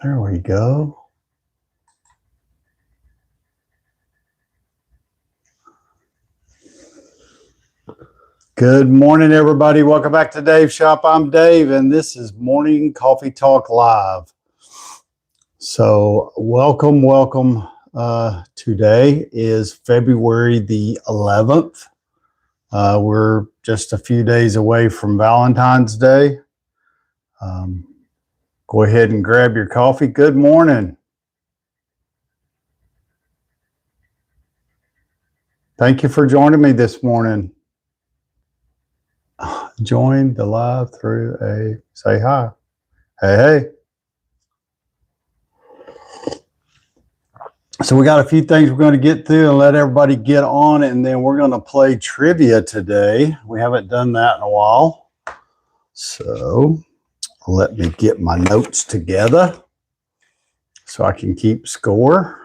There we go. Good morning, everybody. Welcome back to Dave's Shop. I'm Dave, and this is Morning Coffee Talk Live. So welcome. Today is February the 11th. We're just a few days away from Valentine's Day. Go ahead and grab your coffee. Good morning. Thank you for joining me this morning. Join the live through say hi. Hey. So we got a few things we're going to get through and let everybody get on, and then we're going to play trivia today. We haven't done that in a while. So let me get my notes together so I can keep score.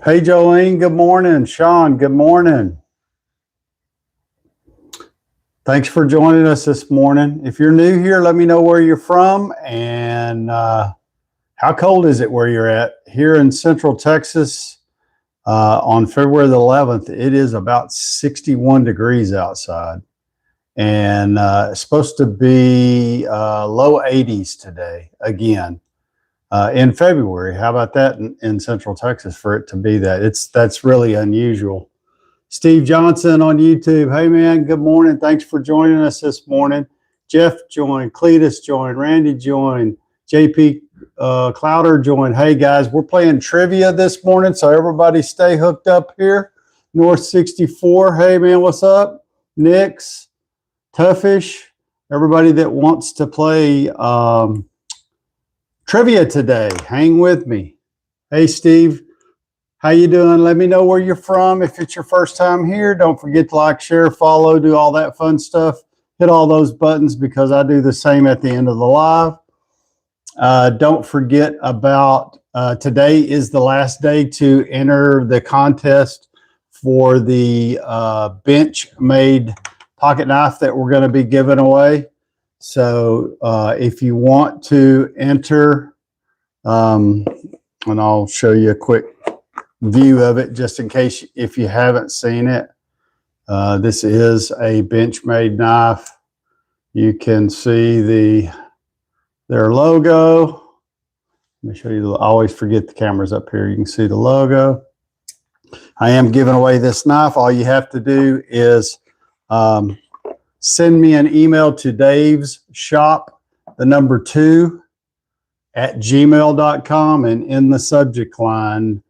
Hey, Jolene, good morning. Sean, good morning. Thanks for joining us this morning. If you're new here, let me know where you're from and how cold is it where you're at. Here in Central Texas on February the 11th, it is about 61 degrees outside. And it's supposed to be low 80s today again in February. How about that in Central Texas for it to be that? That's really unusual. Steve Johnson on YouTube. Hey, man, good morning. Thanks for joining us this morning. Jeff joined. Cletus joined. Randy joined. JP Clouder joined. Hey, guys, we're playing trivia this morning, so everybody stay hooked up here. North 64. Hey, man, what's up? Nix. Toughish, everybody that wants to play trivia today, hang with me. Hey, Steve, how you doing? Let me know where you're from. If it's your first time here, don't forget to like, share, follow, do all that fun stuff. Hit all those buttons because I do the same at the end of the live. Don't forget about today is the last day to enter the contest for the bench-made pocket knife that we're going to be giving away. So if you want to enter, and I'll show you a quick view of it just in case if you haven't seen it. This is a bench-made knife. You can see their logo. Let me show you. I always forget the camera's up here. You can see the logo. I am giving away this knife. All you have to do is send me an email to Dave's Shop, the number 2 at gmail.com, and in the subject line,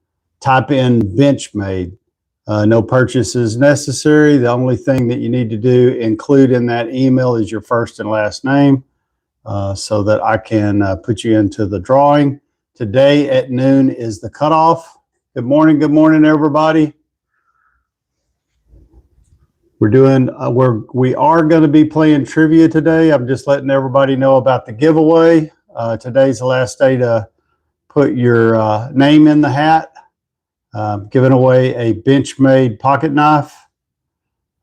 type in Benchmade. No purchases necessary. The only thing that you need to do, include in that email, is your first and last name so that I can put you into the drawing. Today at noon is the cutoff. Good morning, everybody. We are going to be playing trivia today. I'm just letting everybody know about the giveaway. Today's the last day to put your name in the hat. Giving away a bench-made pocket knife.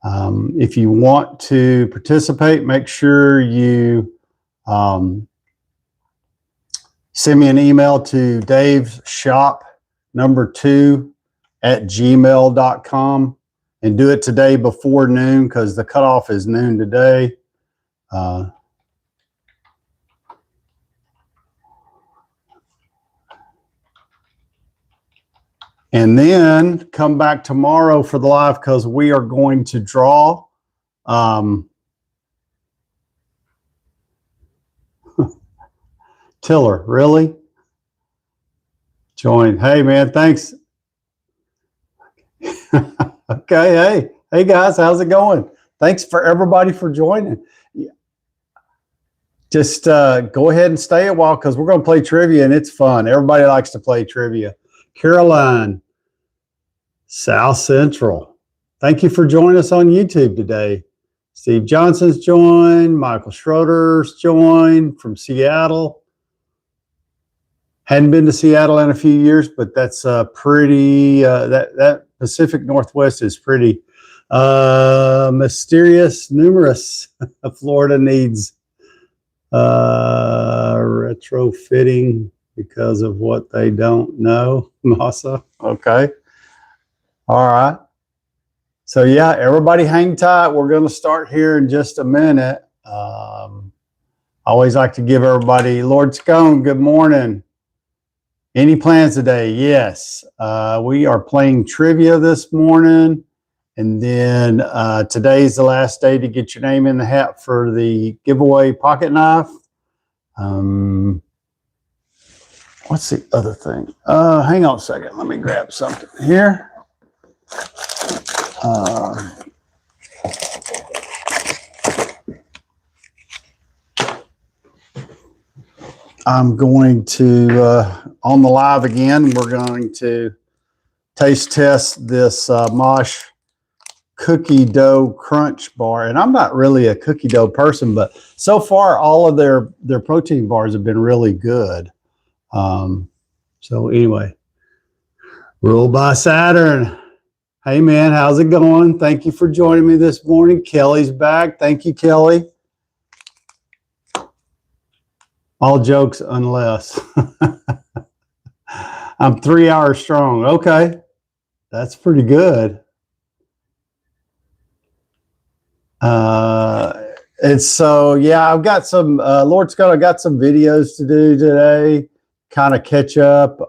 If you want to participate, make sure you send me an email to Dave's Shop, number 2 at gmail.com. And do it today before noon because the cutoff is noon today. And then come back tomorrow for the live because we are going to draw. Tiller, really? Join. Hey, man, thanks. Okay, hey guys, how's it going? Thanks for everybody for joining. Just go ahead and stay a while because we're going to play trivia and it's fun. Everybody likes to play trivia. Caroline, South Central. Thank you for joining us on YouTube today. Steve Johnson's joined. Michael Schroeder's joined from Seattle. Hadn't been to Seattle in a few years, but that's pretty, that Pacific Northwest is pretty mysterious, numerous. Florida needs retrofitting. because of what they don't know. Masa. Okay. All right. So yeah, everybody hang tight. We're going to start here in just a minute. I always like to give everybody, Lord Scone, good morning. Any plans today? Yes. We are playing trivia this morning. And then today's the last day to get your name in the hat for the giveaway pocket knife. What's the other thing? Hang on a second. Let me grab something here. I'm going to, on the live again, we're going to taste test this Mosh cookie dough crunch bar. And I'm not really a cookie dough person, but so far all of their protein bars have been really good. So anyway, ruled by Saturn. Hey man, how's it going? Thank you for joining me this morning. Kelly's back. Thank you, Kelly. All jokes unless. I'm 3 hours strong. Okay. That's pretty good. And so, yeah, I've got some, Lord Scott, I got some videos to do today, kind of catch up.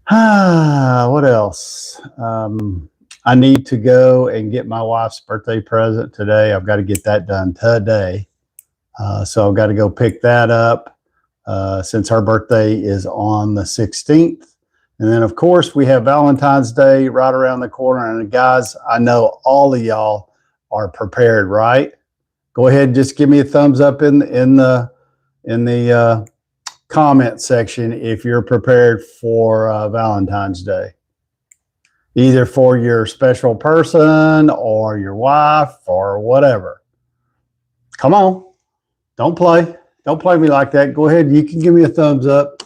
What else? I need to go and get my wife's birthday present today. I've got to get that done today. So I've got to go pick that up since her birthday is on the 16th. And then, of course, we have Valentine's Day right around the corner. And guys, I know all of y'all are prepared, right? Go ahead and just give me a thumbs up in the comment section if you're prepared for Valentine's Day, either for your special person or your wife or whatever. Come on. Don't play me like that. Go ahead. You can give me a thumbs up.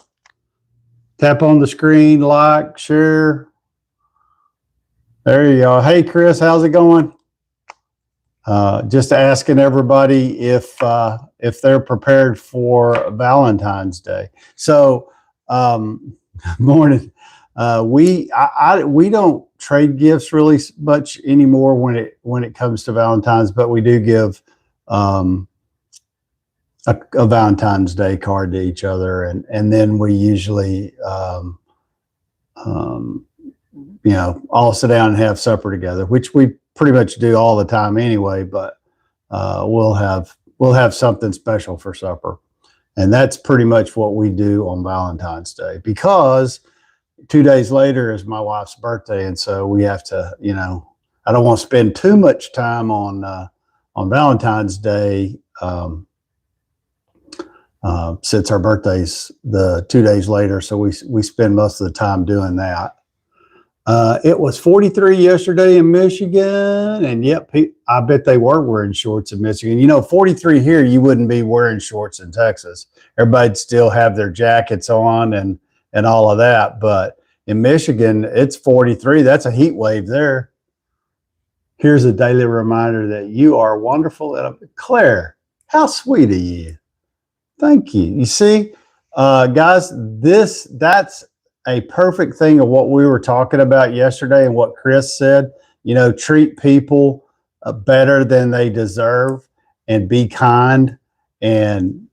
Tap on the screen, like, share. There you go. Hey, Chris, how's it going? Just asking everybody if they're prepared for Valentine's Day. So, morning. We don't trade gifts really much anymore when it comes to Valentine's, but we do give a Valentine's Day card to each other, and then we usually all sit down and have supper together, which we pretty much do all the time anyway, but we'll have something special for supper. And that's pretty much what we do on Valentine's Day, because 2 days later is my wife's birthday, and so we have to, I don't want to spend too much time on Valentine's Day since our birthday's the 2 days later, so we spend most of the time doing that. It was 43 yesterday in Michigan, and yep, I bet they were wearing shorts in Michigan. 43 here, you wouldn't be wearing shorts in Texas. Everybody'd still have their jackets on and all of that, but in Michigan, it's 43. That's a heat wave there. Here's a daily reminder that you are wonderful. Claire, how sweet of you. Thank you. You see, guys, that's a perfect thing of what we were talking about yesterday and what Chris said. Treat people better than they deserve and be kind. And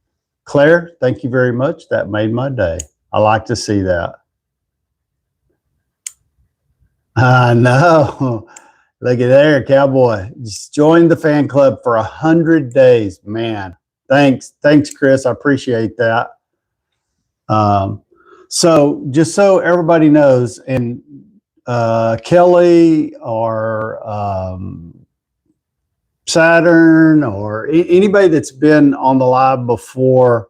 Claire, thank you very much. That made my day. I like to see that. I know. Look at there, cowboy. Just joined the fan club for 100 days, man. Thanks, Chris. I appreciate that. So just so everybody knows, and Kelly or Saturn or anybody that's been on the live before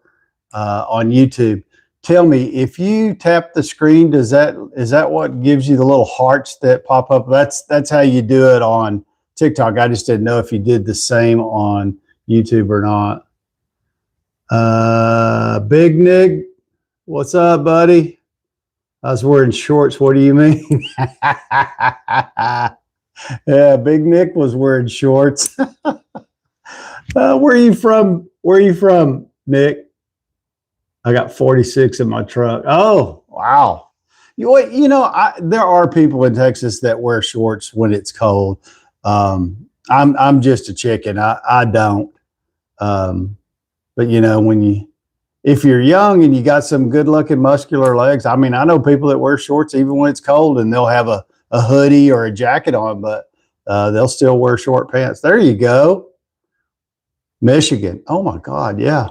on YouTube, tell me, if you tap the screen, is that what gives you the little hearts that pop up? That's how you do it on TikTok. I just didn't know if you did the same on YouTube or not. Big Nick, what's up, buddy? I was wearing shorts. What do you mean? Yeah, Big Nick was wearing shorts. Where are you from? Nick? I got 46 in my truck. Oh, wow. There are people in Texas that wear shorts when it's cold. I'm just a chicken. I don't. But if you're young and you got some good looking muscular legs, I mean, I know people that wear shorts even when it's cold and they'll have a hoodie or a jacket on, but they'll still wear short pants. There you go. Michigan. Oh my God. Yeah.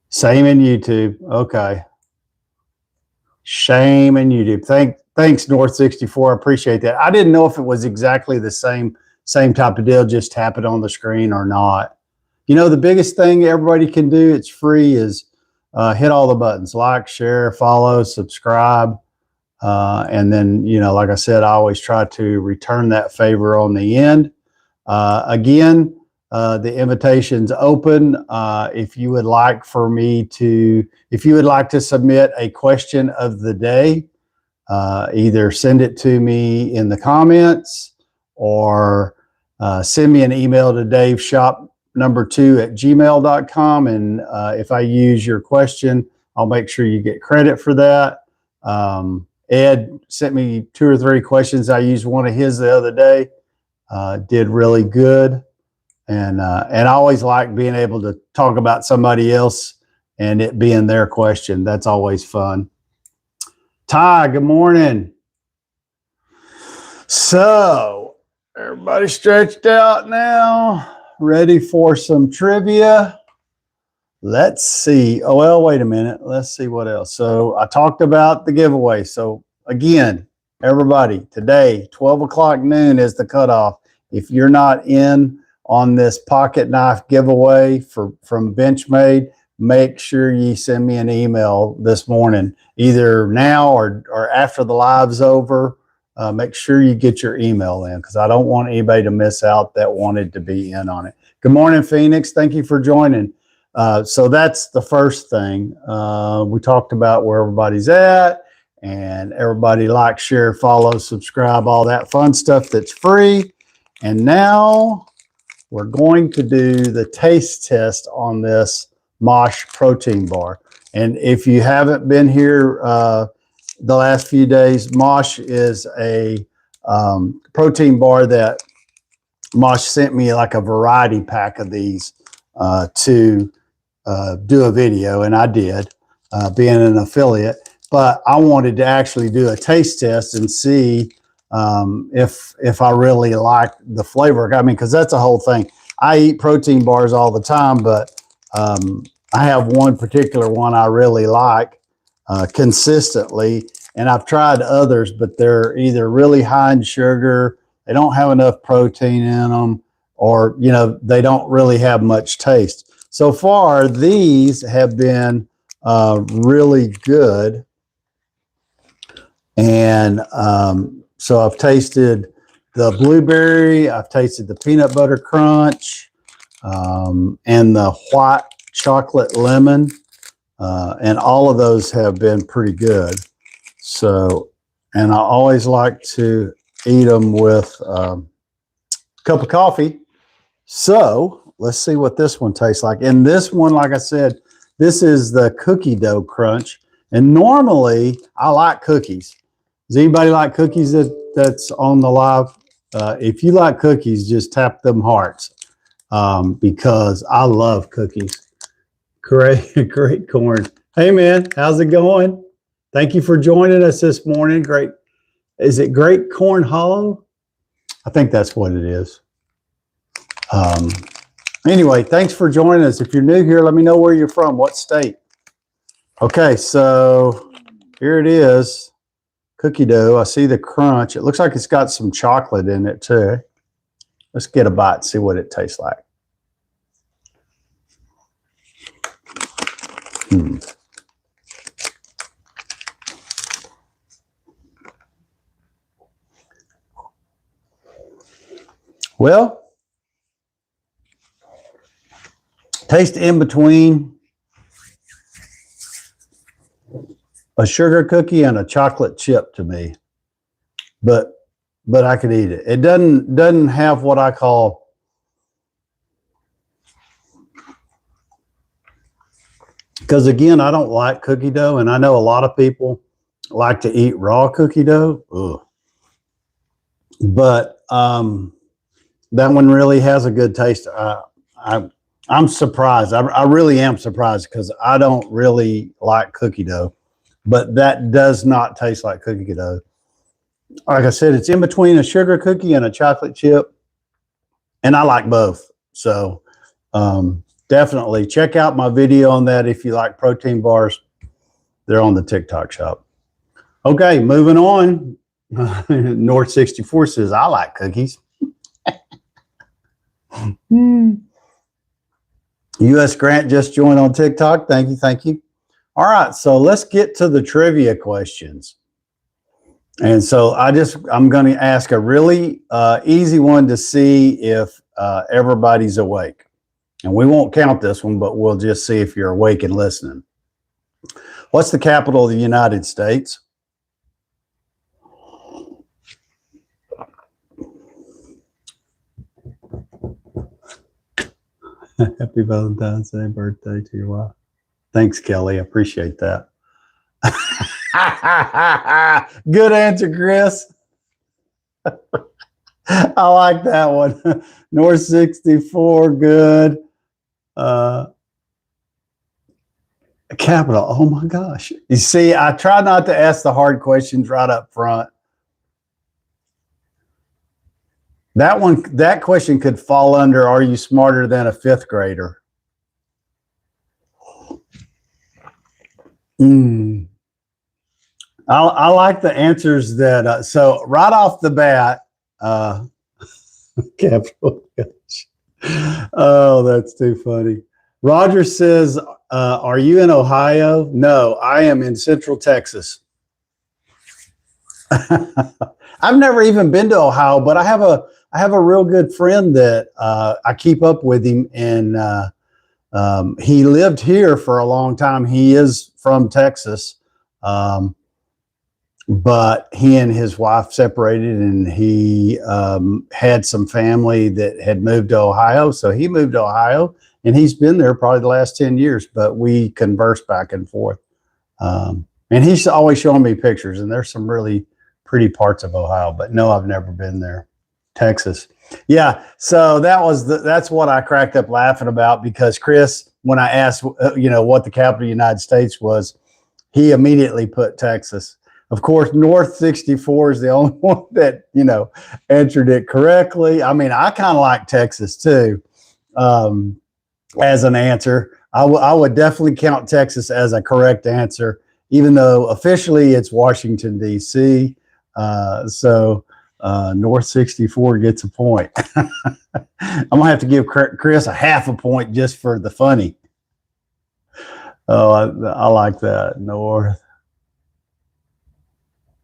Same in YouTube. Okay. Shame in YouTube. Thanks, North 64. I appreciate that. I didn't know if it was exactly the same type of deal, just tap it on the screen or not. The biggest thing everybody can do, it's free, is hit all the buttons: like, share, follow, subscribe. And then, like I said, I always try to return that favor on the end. Again, the invitation's open. If you would like to submit a question of the day, either send it to me in the comments or send me an email to daveshop2@gmail.com. And if I use your question, I'll make sure you get credit for that. Ed sent me 2 or 3 questions. I used one of his the other day. Did really good. And I always like being able to talk about somebody else and it being their question. That's always fun. Ty, good morning. So everybody stretched out now, ready for some trivia. Let's see. Oh, well, wait a minute. Let's see what else. So I talked about the giveaway. So again, everybody, today, 12 o'clock noon is the cutoff. If you're not in on this pocket knife giveaway from Benchmade, make sure you send me an email this morning, either now or after the live's over. Make sure you get your email in because I don't want anybody to miss out that wanted to be in on it. Good morning, Phoenix. Thank you for joining. So that's the first thing. We talked about where everybody's at, and everybody like, share, follow, subscribe, all that fun stuff that's free. And now we're going to do the taste test on this Mosh protein bar. And if you haven't been here the last few days, Mosh is a protein bar that Mosh sent me like a variety pack of these to do a video, and I did, being an affiliate. But I wanted to actually do a taste test and see if I really like the flavor. I mean, because that's the whole thing. I eat protein bars all the time, but I have one particular one I really like consistently, and I've tried others, but they're either really high in sugar, they don't have enough protein in them, or they don't really have much taste. So far, these have been really good, and so I've tasted the blueberry, I've tasted the peanut butter crunch, and the white chocolate lemon, and all of those have been pretty good. So, and I always like to eat them with a cup of coffee. So let's see what this one tastes like. And this one, like I said, this is the cookie dough crunch. And normally I like cookies. Does anybody like cookies that's on the live? If you like cookies, just tap them hearts because I love cookies. Great corn. Hey man, how's it going? Thank you for joining us this morning. Great. Is it Great Corn Hollow? I think that's what it is. Anyway, thanks for joining us. If you're new here, let me know where you're from, what state. Okay, so here it is. Cookie dough. I see the crunch. It looks like it's got some chocolate in it too. Let's get a bite and see what it tastes like. Well, taste in between a sugar cookie and a chocolate chip to me, but I could eat it. It doesn't have what I call Because again, I don't like cookie dough, and I know a lot of people like to eat raw cookie dough. Ugh. But that one really has a good taste. I'm surprised. I really am surprised because I don't really like cookie dough, but that does not taste like cookie dough. Like I said, it's in between a sugar cookie and a chocolate chip, and I like both. So definitely check out my video on that if you like protein bars. They're on the TikTok shop. Okay, moving on. North 64 says, I like cookies. U.S. Grant just joined on TikTok. Thank you. Thank you. All right, so let's get to the trivia questions. And so I'm going to ask a really easy one to see if everybody's awake. And we won't count this one, but we'll just see if you're awake and listening. What's the capital of the United States? Happy Valentine's Day, birthday to your wife. Thanks, Kelly. I appreciate that. Good answer, Chris. I like that one. North 64, good. Capital. Oh my gosh. You see, I try not to ask the hard questions right up front. That question could fall under, are you smarter than a fifth grader? I like the answers that, so right off the bat, capital. Oh, that's too funny. Roger says, are you in Ohio? No, I am in Central Texas. I've never even been to Ohio, but I have a real good friend that I keep up with him, and he lived here for a long time. He is from Texas, but he and his wife separated, and he had some family that had moved to Ohio. So he moved to Ohio, and he's been there probably the last 10 years, but we converse back and forth. And he's always showing me pictures, and there's some really pretty parts of Ohio, but no, I've never been there. Texas. Yeah. So that's what I cracked up laughing about, because Chris, when I asked, what the capital of the United States was, he immediately put Texas. Of course, North 64 is the only one that, answered it correctly. I mean, I kind of like Texas too, as an answer. I would definitely count Texas as a correct answer, even though officially it's Washington, D.C. So North 64 gets a point. I'm going to have to give Chris a half a point just for the funny. Oh, I like that. North.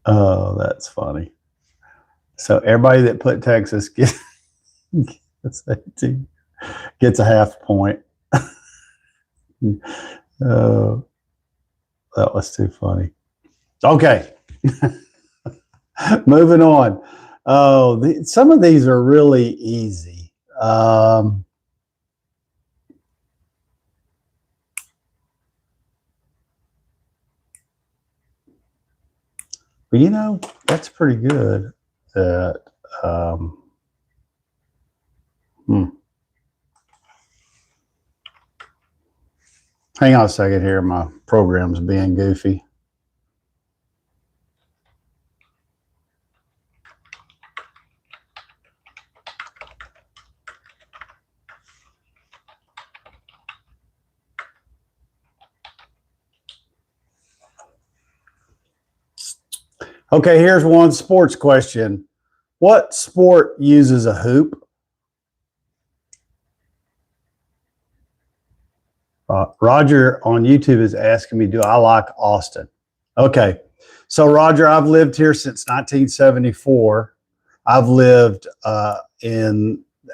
Oh, that's funny. So everybody that put Texas gets 18, gets a half point. Oh, that was too funny. Okay. Moving on. Oh, some of these are really easy. But that's pretty good. That Hang on a second here. My program's being goofy. Okay, here's one sports question. What sport uses a hoop? Roger on YouTube is asking me, do I like Austin? Okay, so Roger, I've lived here since 1974. I've lived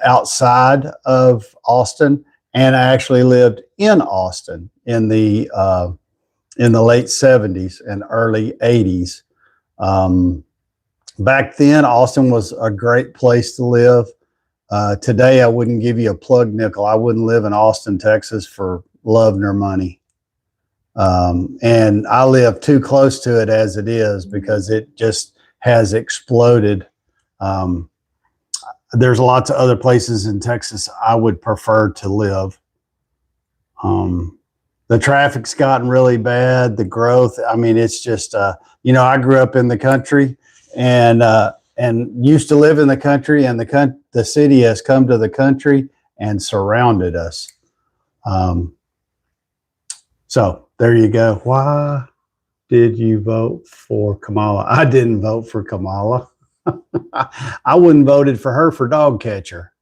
outside of Austin, and I actually lived in Austin in the late 70s and early 80s. Back then, Austin was a great place to live. Today, I wouldn't give you a plug nickel. I wouldn't live in Austin, Texas for love nor money. And I live too close to it as it is because it just has exploded. There's lots of other places in Texas I would prefer to live. The traffic's gotten really bad. The growth, I mean, it's just, you know, I grew up in the country and used to live in the country, and the city has come to the country and surrounded us. So there you go. Why did you vote for Kamala? I didn't vote for Kamala. I wouldn't voted for her for dog catcher.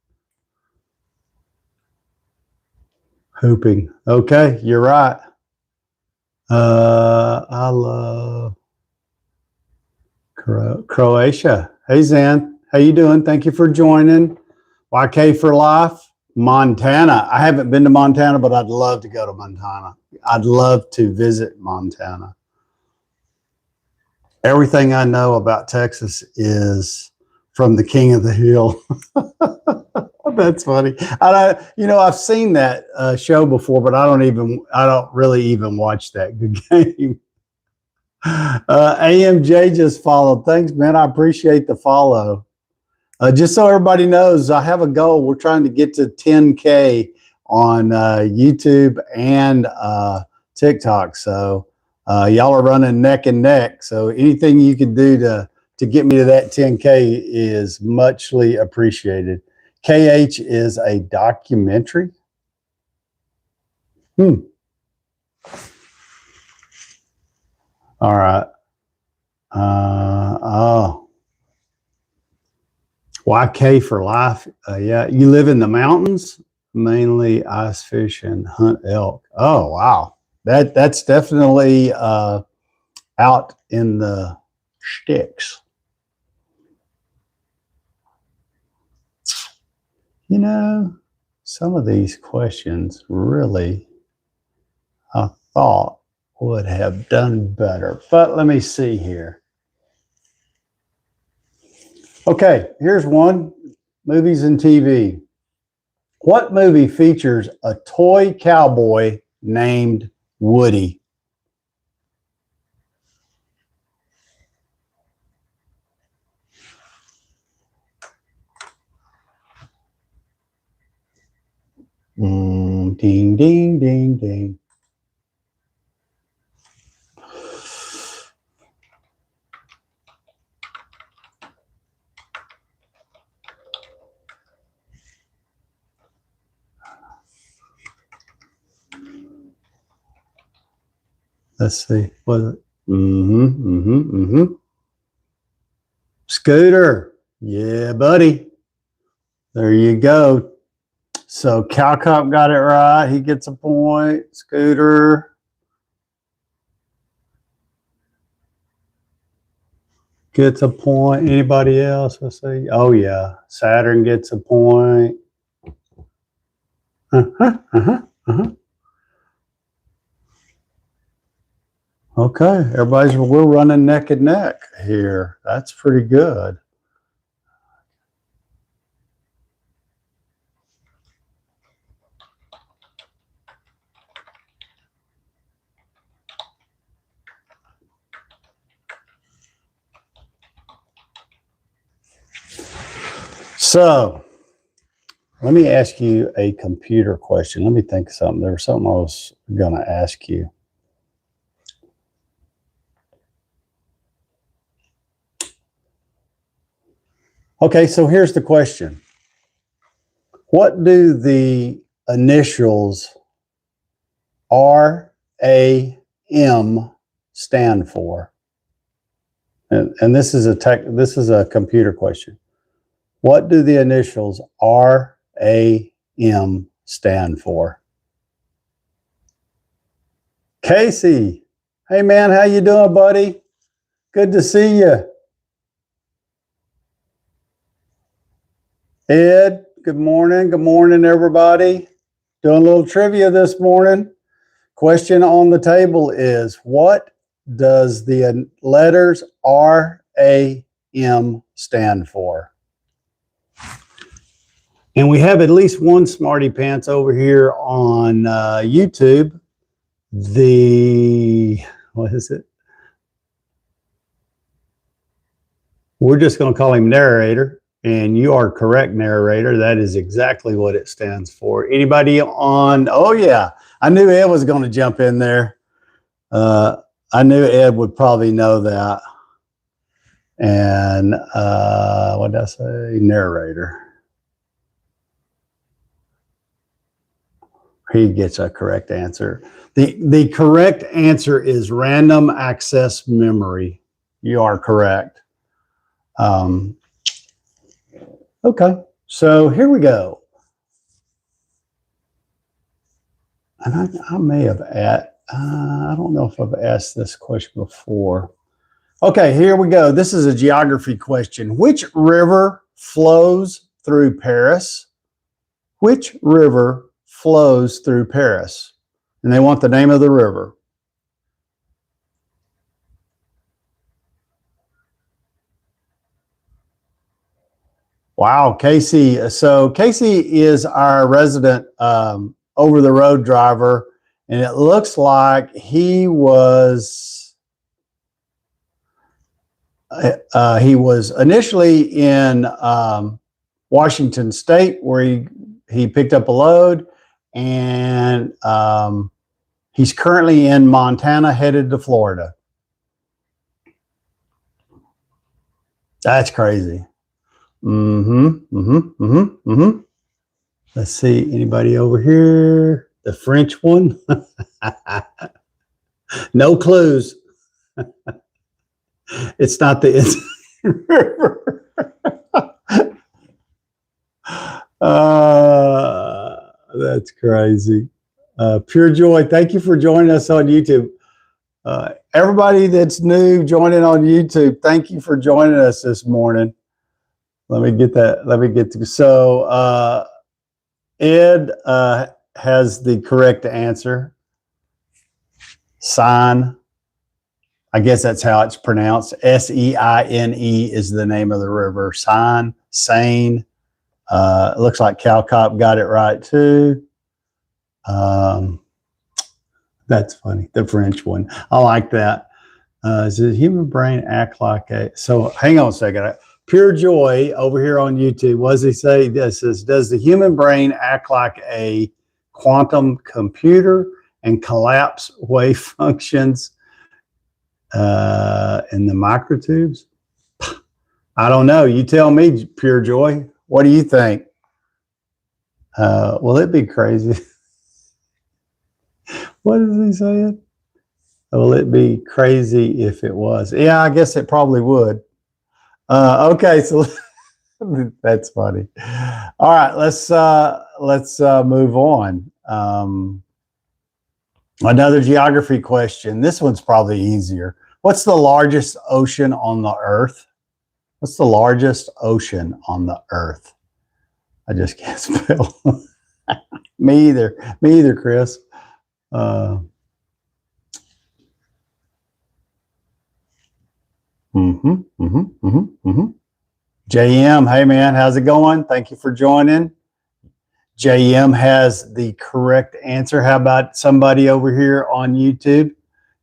Hooping. Okay, you're right. I love Croatia. Hey, Zan. How you doing? Thank you for joining. YK for life. Montana. I haven't been to Montana, but I'd love to go to Montana. I'd love to visit Montana. Everything I know about Texas is from the King of the Hill. That's funny. You know, I've seen that show before, but I don't really even watch that good game. AMJ just followed. Thanks, man. I appreciate the follow. Just so everybody knows, I have a goal. We're trying to get to 10K on YouTube and TikTok. So y'all are running neck and neck. So anything you can do to get me to that 10K is muchly appreciated. KH is a documentary. All right. Oh. YK for life. Yeah, you live in the mountains, mainly ice fish and hunt elk. Oh, wow. That's definitely out in the sticks. You know, some of these questions really, I thought would have done better. But let me see here. Okay, here's one. Movies and TV. What movie features a toy cowboy named Woody? Ding, ding, ding, ding. Let's see. Was it? Scooter. Yeah, buddy. There you go. So Cal Cop got it right. He gets a point. Scooter gets a point. Anybody else? Let's see. Oh, yeah. Saturn gets a point. Okay. We're running neck and neck here. That's pretty good. So let me ask you a computer question. Let me think of something. There was something I was going to ask you. Okay, so here's the question. What do the initials RAM stand for? And this is a computer question. What do the initials RAM stand for? Casey, hey man, how you doing, buddy? Good to see you. Ed, good morning. Good morning, everybody. Doing a little trivia this morning. Question on the table is, what does the letters RAM stand for? And we have at least one smarty pants over here on YouTube what is it? We're just going to call him narrator, and you are correct, narrator. That is exactly what it stands for. Anybody on? Oh yeah, I knew Ed was going to jump in there. I knew Ed would probably know that. And what did I say? Narrator. He gets a correct answer. The correct answer is random access memory. You are correct. Okay, so here we go. And I may have I don't know if I've asked this question before. Okay, here we go. This is a geography question. Which river flows through Paris? Which river flows through Paris? And they want the name of the river. Wow, Casey. So Casey is our resident over-the-road driver, and it looks like he was initially in Washington State, where he picked up a load, and he's currently in Montana, headed to Florida. That's crazy. Let's see, anybody over here? The French one? No clues. It's not the river. That's crazy. Pure Joy, thank you for joining us on YouTube. Everybody that's new joining on YouTube, thank you for joining us this morning. Let me get that. So Ed has the correct answer. Seine. I guess that's how it's pronounced. Seine is the name of the river. Seine. It looks like Cal Cop got it right too. That's funny. The French one. I like that. Does the human brain act like a... So hang on a second. Pure Joy over here on YouTube. What does he say? This is, does the human brain act like a quantum computer and collapse wave functions in the microtubes? I don't know. You tell me, Pure Joy. What do you think? Will it be crazy? What is he saying? Will it be crazy if it was? Yeah, I guess it probably would. Okay, so that's funny. All right, let's move on. Another geography question. This one's probably easier. What's the largest ocean on the earth? What's the largest ocean on the earth? I just can't spell. Me either, Chris. JM, hey man, how's it going? Thank you for joining. JM has the correct answer. How about somebody over here on YouTube?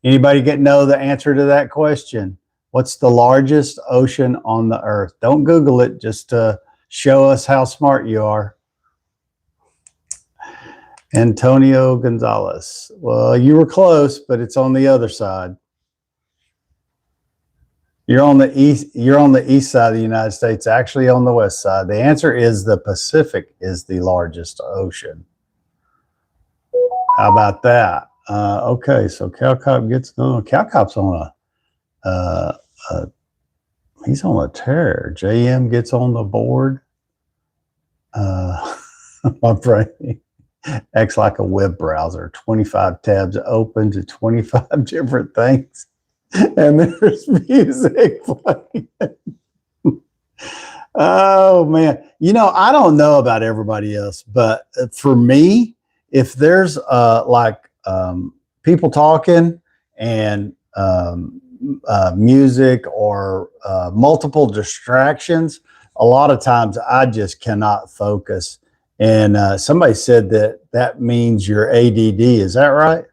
Anybody know the answer to that question? What's the largest ocean on the earth? Don't Google it, just to show us how smart you are. Antonio Gonzalez. Well, you were close, but it's on the other side. You're on the east side of the United States, actually on the west side. The answer is the Pacific is the largest ocean. How about that? Okay, so Cal Cop gets on. Cal Cop's on he's on a tear. JM gets on the board. My brain acts like a web browser. 25 tabs open to 25 different things. And there's music playing. Oh man, I don't know about everybody else, but for me, if there's people talking and music or multiple distractions, a lot of times I just cannot focus. And somebody said that means you're ADD. Is that right?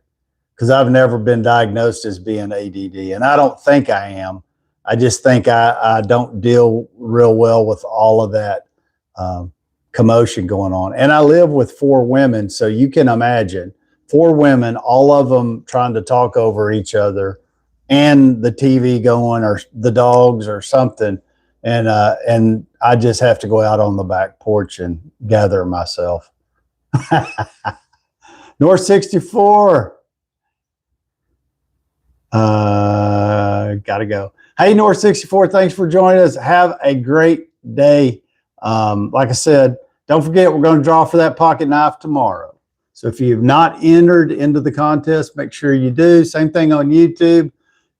because I've never been diagnosed as being ADD, and I don't think I am. I just think I don't deal real well with all of that commotion going on. And I live with 4 women, so you can imagine 4 women, all of them trying to talk over each other, and the TV going or the dogs or something. And I just have to go out on the back porch and gather myself. North 64. Gotta go. Hey, North 64, thanks for joining us. Have a great day. Like I said, don't forget, we're going to draw for that pocket knife tomorrow. So if you've not entered into the contest, make sure you do. Same thing on YouTube.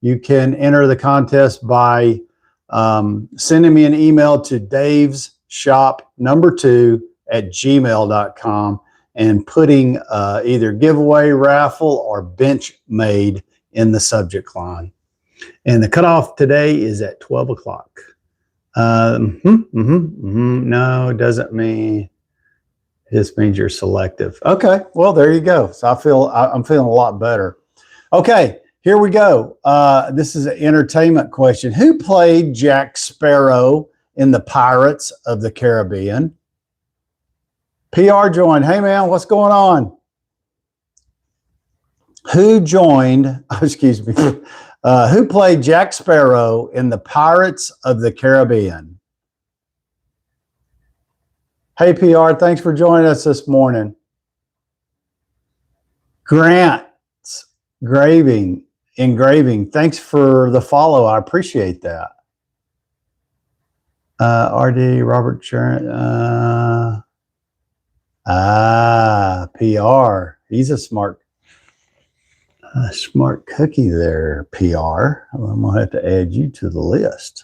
You can enter the contest by sending me an email to davesshop2@gmail.com and putting either giveaway, raffle, or bench made in the subject line. And the cutoff today is at 12 o'clock. No, it doesn't mean. It just means you're selective. Okay, well, there you go. So I'm feeling a lot better. Okay, here we go. This is an entertainment question. Who played Jack Sparrow in the Pirates of the Caribbean? PR joined. Hey, man, what's going on? Who joined, excuse me, who played Jack Sparrow in the Pirates of the Caribbean? Hey, PR, thanks for joining us this morning. Grant's engraving, thanks for the follow. I appreciate that. RD, Robert Sharon, PR. He's a smart cookie there, PR. I'm going to have to add you to the list.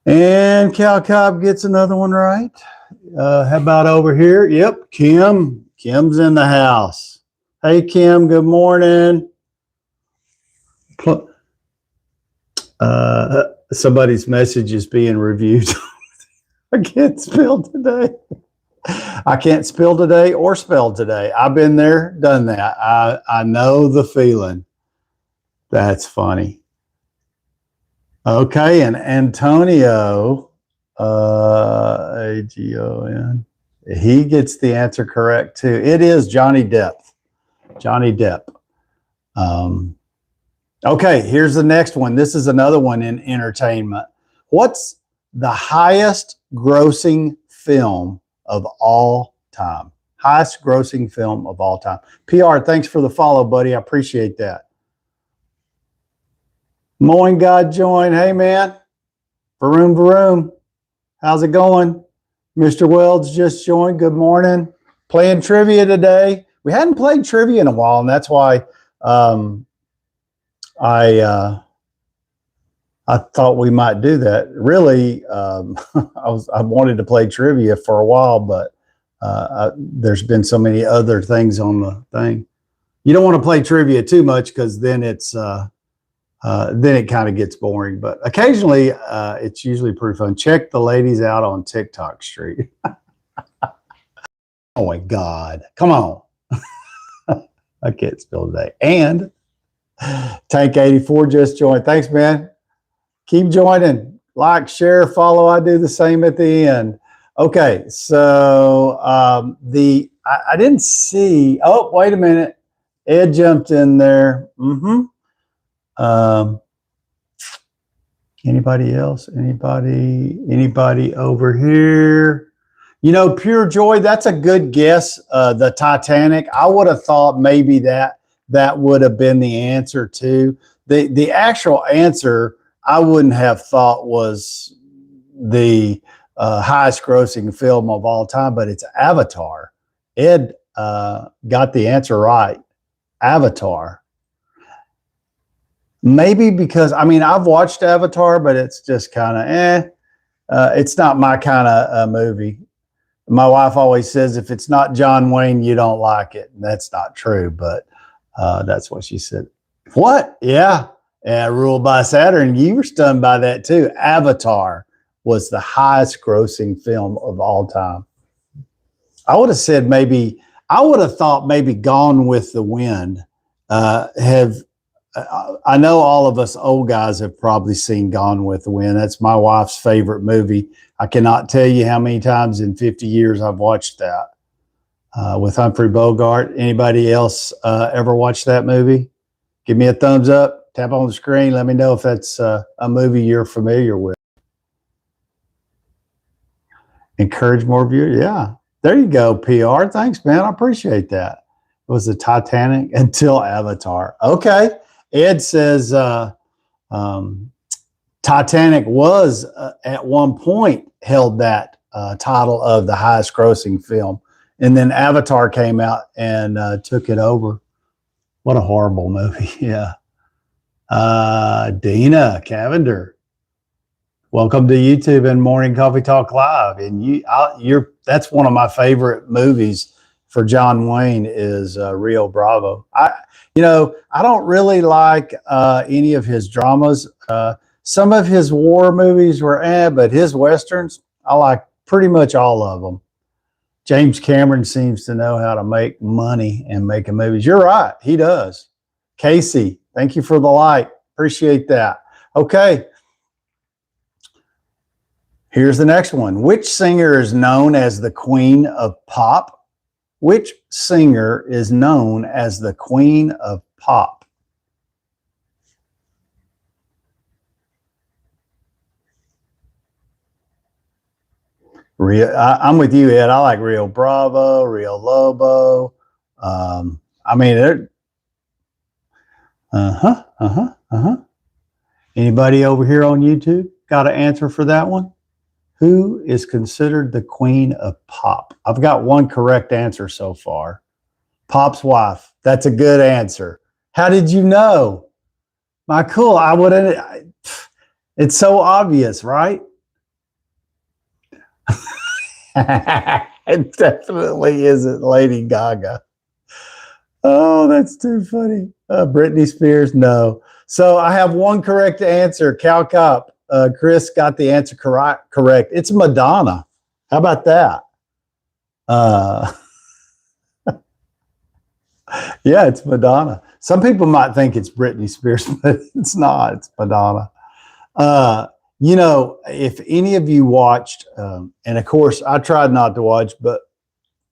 And Cal Cobb gets another one right. How about over here? Yep, Kim. Kim's in the house. Hey, Kim, good morning. Somebody's message is being reviewed. I can't spell today. I can't spell today or spell today. I've been there, done that. I know the feeling. That's funny. Okay, and Antonio, AGON, he gets the answer correct too. It is Johnny Depp. Johnny Depp. Okay, here's the next one. This is another one in entertainment. What's the highest grossing film of all time? Highest grossing film of all time. PR, thanks for the follow, buddy. I appreciate that. Mowing God joined. Hey, man. Varoom. How's it going? Mr. Wells just joined. Good morning. Playing trivia today. We hadn't played trivia in a while, and that's why I thought we might do that. Really, I wanted to play trivia for a while, but there's been so many other things on the thing. You don't want to play trivia too much because then it kind of gets boring. But occasionally, it's usually pretty fun. Check the ladies out on TikTok Street. Oh my God! Come on, I can't spell today. And Tank 84 just joined. Thanks, man. Keep joining. Like, share, follow. I do the same at the end. Okay, so I didn't see. Oh, wait a minute. Ed jumped in there. Anybody else? Anybody over here? You know, Pure Joy, that's a good guess. The Titanic. I would have thought maybe that would have been the answer too. The actual answer I wouldn't have thought was the highest grossing film of all time, but it's Avatar. Ed got the answer right. Avatar. Maybe because, I mean, I've watched Avatar, but it's just kind of it's not my kind of movie. My wife always says, if it's not John Wayne, you don't like it. And that's not true, but that's what she said. What? Yeah. Ruled by Saturn. You were stunned by that too. Avatar was the highest grossing film of all time. I would have said maybe I would have thought maybe Gone with the Wind. I know all of us old guys have probably seen Gone with the Wind. That's my wife's favorite movie. I cannot tell you how many times in 50 years I've watched that with Humphrey Bogart. Anybody else ever watched that movie? Give me a thumbs up, tap on the screen. Let me know if that's a movie you're familiar with. Encourage more viewers. Yeah, there you go, PR. Thanks, man. I appreciate that. It was the Titanic until Avatar. Okay. Ed says Titanic was at one point held that title of the highest grossing film. And then Avatar came out and took it over. What a horrible movie. Yeah. Dina Cavender, welcome to YouTube and Morning Coffee Talk Live. And that's one of my favorite movies for John Wayne is Rio Bravo. I don't really like any of his dramas. Some of his war movies were but his Westerns, I like pretty much all of them. James Cameron seems to know how to make money and making movies. You're right, he does. Casey, thank you for the like. Appreciate that. Okay. Here's the next one. Which singer is known as the Queen of Pop? Which singer is known as the Queen of Pop? I'm with you, Ed. I like Rio Bravo, Rio Lobo. Anybody over here on YouTube got an answer for that one? Who is considered the Queen of Pop? I've got one correct answer so far. Pop's wife. That's a good answer. How did you know? My cool. I wouldn't. It's so obvious, right? It definitely isn't Lady Gaga. Oh, that's too funny. Britney Spears, no. So I have one correct answer. Cal Cop. Chris got the answer correct. It's Madonna. How about that? Yeah, it's Madonna. Some people might think it's Britney Spears, but it's not. It's Madonna. If any of you watched, and of course I tried not to watch, but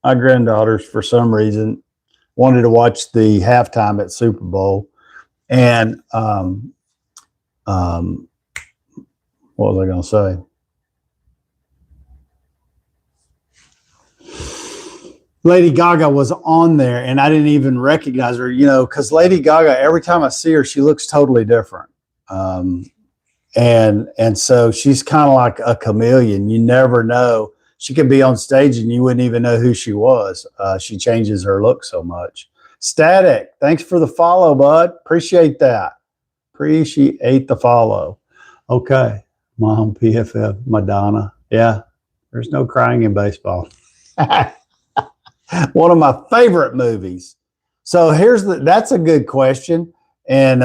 my granddaughters, for some reason, wanted to watch the halftime at Super Bowl. And what was I going to say? Lady Gaga was on there, and I didn't even recognize her, because Lady Gaga, every time I see her, she looks totally different. And so she's kind of like a chameleon. You never know. She could be on stage and you wouldn't even know who she was. She changes her look so much. Static, thanks for the follow, bud. Appreciate that. Appreciate the follow. Okay. Mom, PFF, Madonna. Yeah, there's no crying in baseball. One of my favorite movies. So that's a good question. And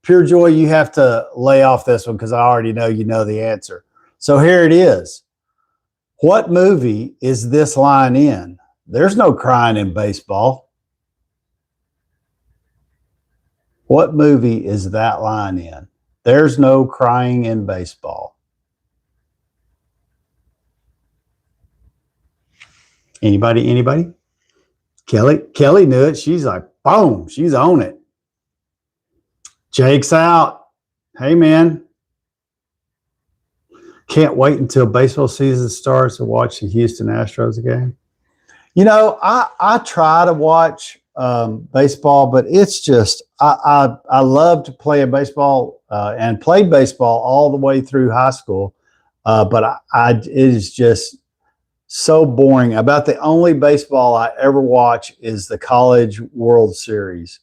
Pure Joy, you have to lay off this one because I already know you know the answer. So here it is. What movie is this line in? There's no crying in baseball. What movie is that line in? There's no crying in baseball. Anybody? Kelly knew it. She's like, boom, she's on it. Jake's out. Hey, man. Can't wait until baseball season starts to watch the Houston Astros game. I try to watch baseball, but it's just, I loved playing baseball and played baseball all the way through high school. But it is just so boring. About the only baseball I ever watch is the College World Series.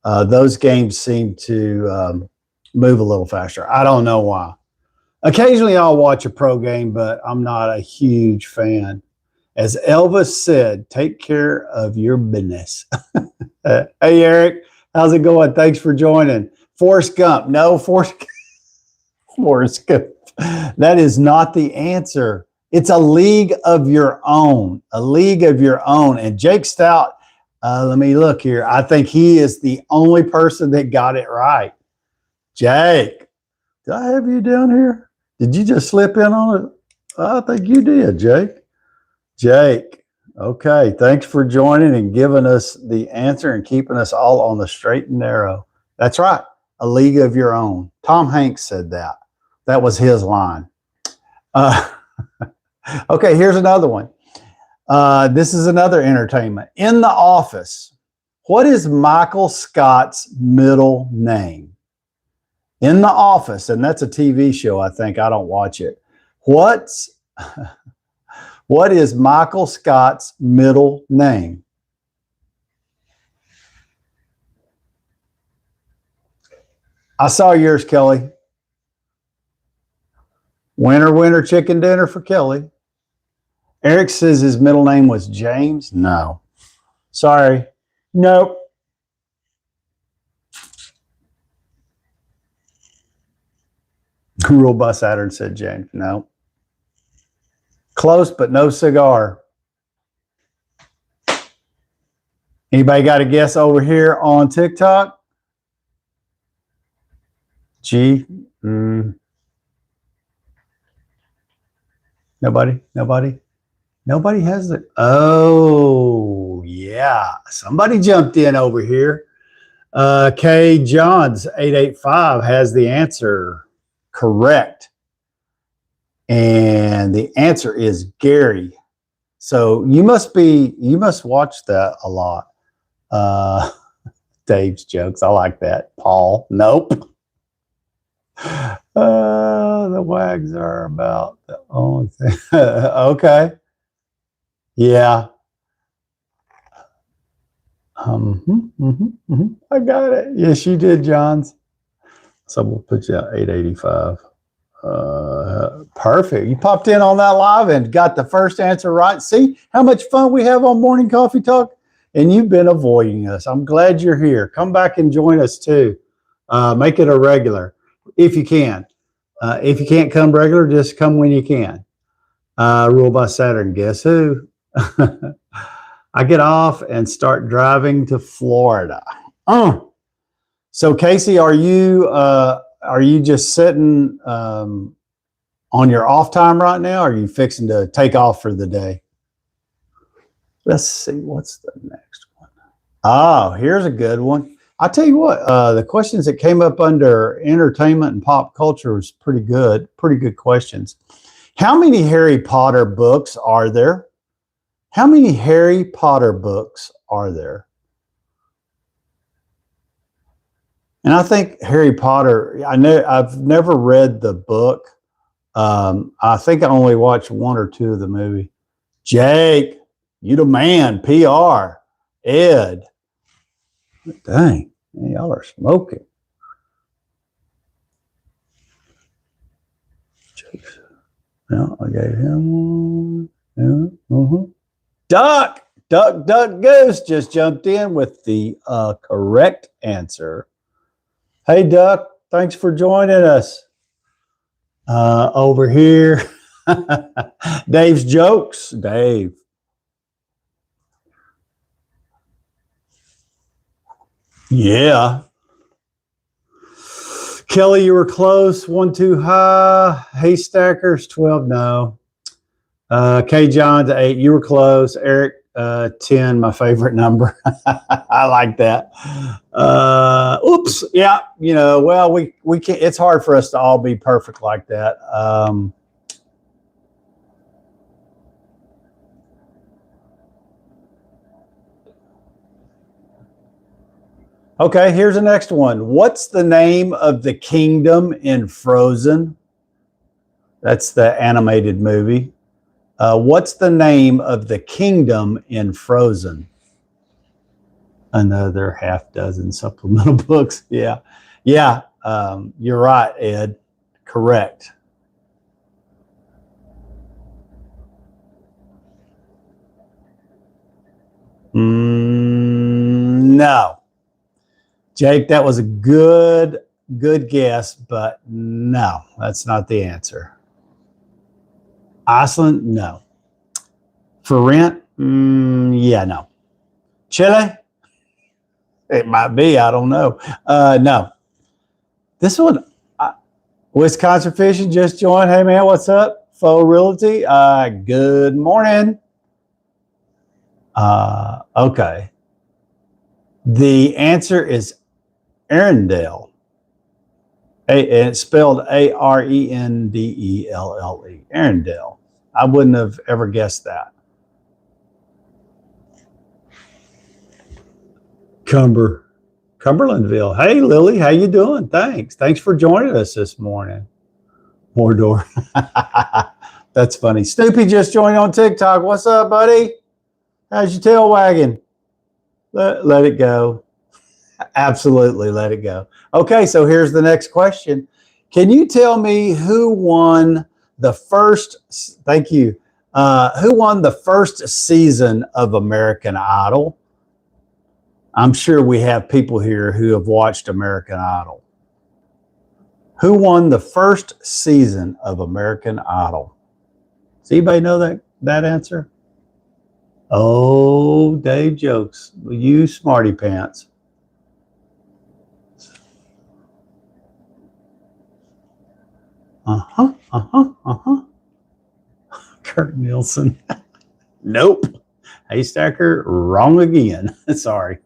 Those games seem to move a little faster. I don't know why. Occasionally I'll watch a pro game, but I'm not a huge fan. As Elvis said, take care of your business. Hey, Eric, how's it going? Thanks for joining. Forrest Gump. No, Forrest Gump. That is not the answer. It's a league of your own, a league of your own. And Jake Stout, let me look here. I think he is the only person that got it right. Jake, did I have you down here? Did you just slip in on it? I think you did, Jake. Jake, okay. Thanks for joining and giving us the answer and keeping us all on the straight and narrow. That's right. A league of your own. Tom Hanks said that. That was his line. Okay, here's another one. This is another entertainment. In the Office, what is Michael Scott's middle name? In the Office, and that's a TV show, I think. I don't watch it. What is Michael Scott's middle name? I saw yours, Kelly. Winner, winner, chicken dinner for Kelly. Eric says his middle name was James. No. Sorry. Nope. Rule by Saturn said James. No. Close, but no cigar. Anybody got a guess over here on TikTok? G. Nobody? Nobody has it. Oh, yeah. Somebody jumped in over here. K. Johns 885 has the answer correct. And the answer is Gary. So you must watch that a lot. Dave's jokes. I like that. Paul. Nope. The wags are about the only thing. Okay. Yeah. I got it. Yes, you did, Johns. So we'll put you at 885. Perfect. You popped in on that live and got the first answer right. See how much fun we have on Morning Coffee Talk? And you've been avoiding us. I'm glad you're here. Come back and join us too. Make it a regular if you can. If you can't come regular, just come when you can. Rule by Saturn. Guess who? I get off and start driving to Florida. So Casey, are you just sitting on your off time right now? Or are you fixing to take off for the day? Let's see, what's the next one? Oh, here's a good one. I'll tell you what, the questions that came up under entertainment and pop culture was pretty good questions. How many Harry Potter books are there? How many Harry Potter books are there? And I think Harry Potter, I've never read the book. I think I only watched one or two of the movie. Jake, you the man, PR. Ed. Dang, man, y'all are smoking. Jake's. No, I gave him one. Duck Goose just jumped in with the correct answer. Hey, Duck, thanks for joining us. Over here, Dave's jokes. Dave. Yeah. Kelly, you were close. 1 too high. Hey, Stackers, 12. No. K. Johns 8. You were close. Eric 10. My favorite number. I like that. Oops. Yeah. You know. Well, we can't. It's hard for us to all be perfect like that. Okay, here's the next one. What's the name of the kingdom in Frozen? That's the animated movie. What's the name of the kingdom in Frozen? Another half dozen supplemental books. Yeah. You're right, Ed. Correct. No. Jake, that was a good guess, but no, that's not the answer. Iceland, no. For rent, yeah, no. Chile, it might be. I don't know. No. This one, Wisconsin Fishing just joined. Hey, man, what's up? Faux Realty. Good morning. Okay. The answer is Arendelle. And it's spelled Arendelle. Arendelle. I wouldn't have ever guessed that. Cumberlandville. Hey, Lily, how you doing? Thanks for joining us this morning. Mordor. That's funny. Snoopy just joined on TikTok. What's up, buddy? How's your tail wagging? Let it go. Absolutely, let it go. Okay, so here's the next question. Can you tell me who won the first, thank you, who won the first season of American Idol? I'm sure we have people here who have watched American Idol. Who won the first season of American Idol? Does anybody know that answer? Oh, Dave jokes. You smarty pants. Kurt Nielsen. Nope. Hey, Stacker, wrong again. Sorry.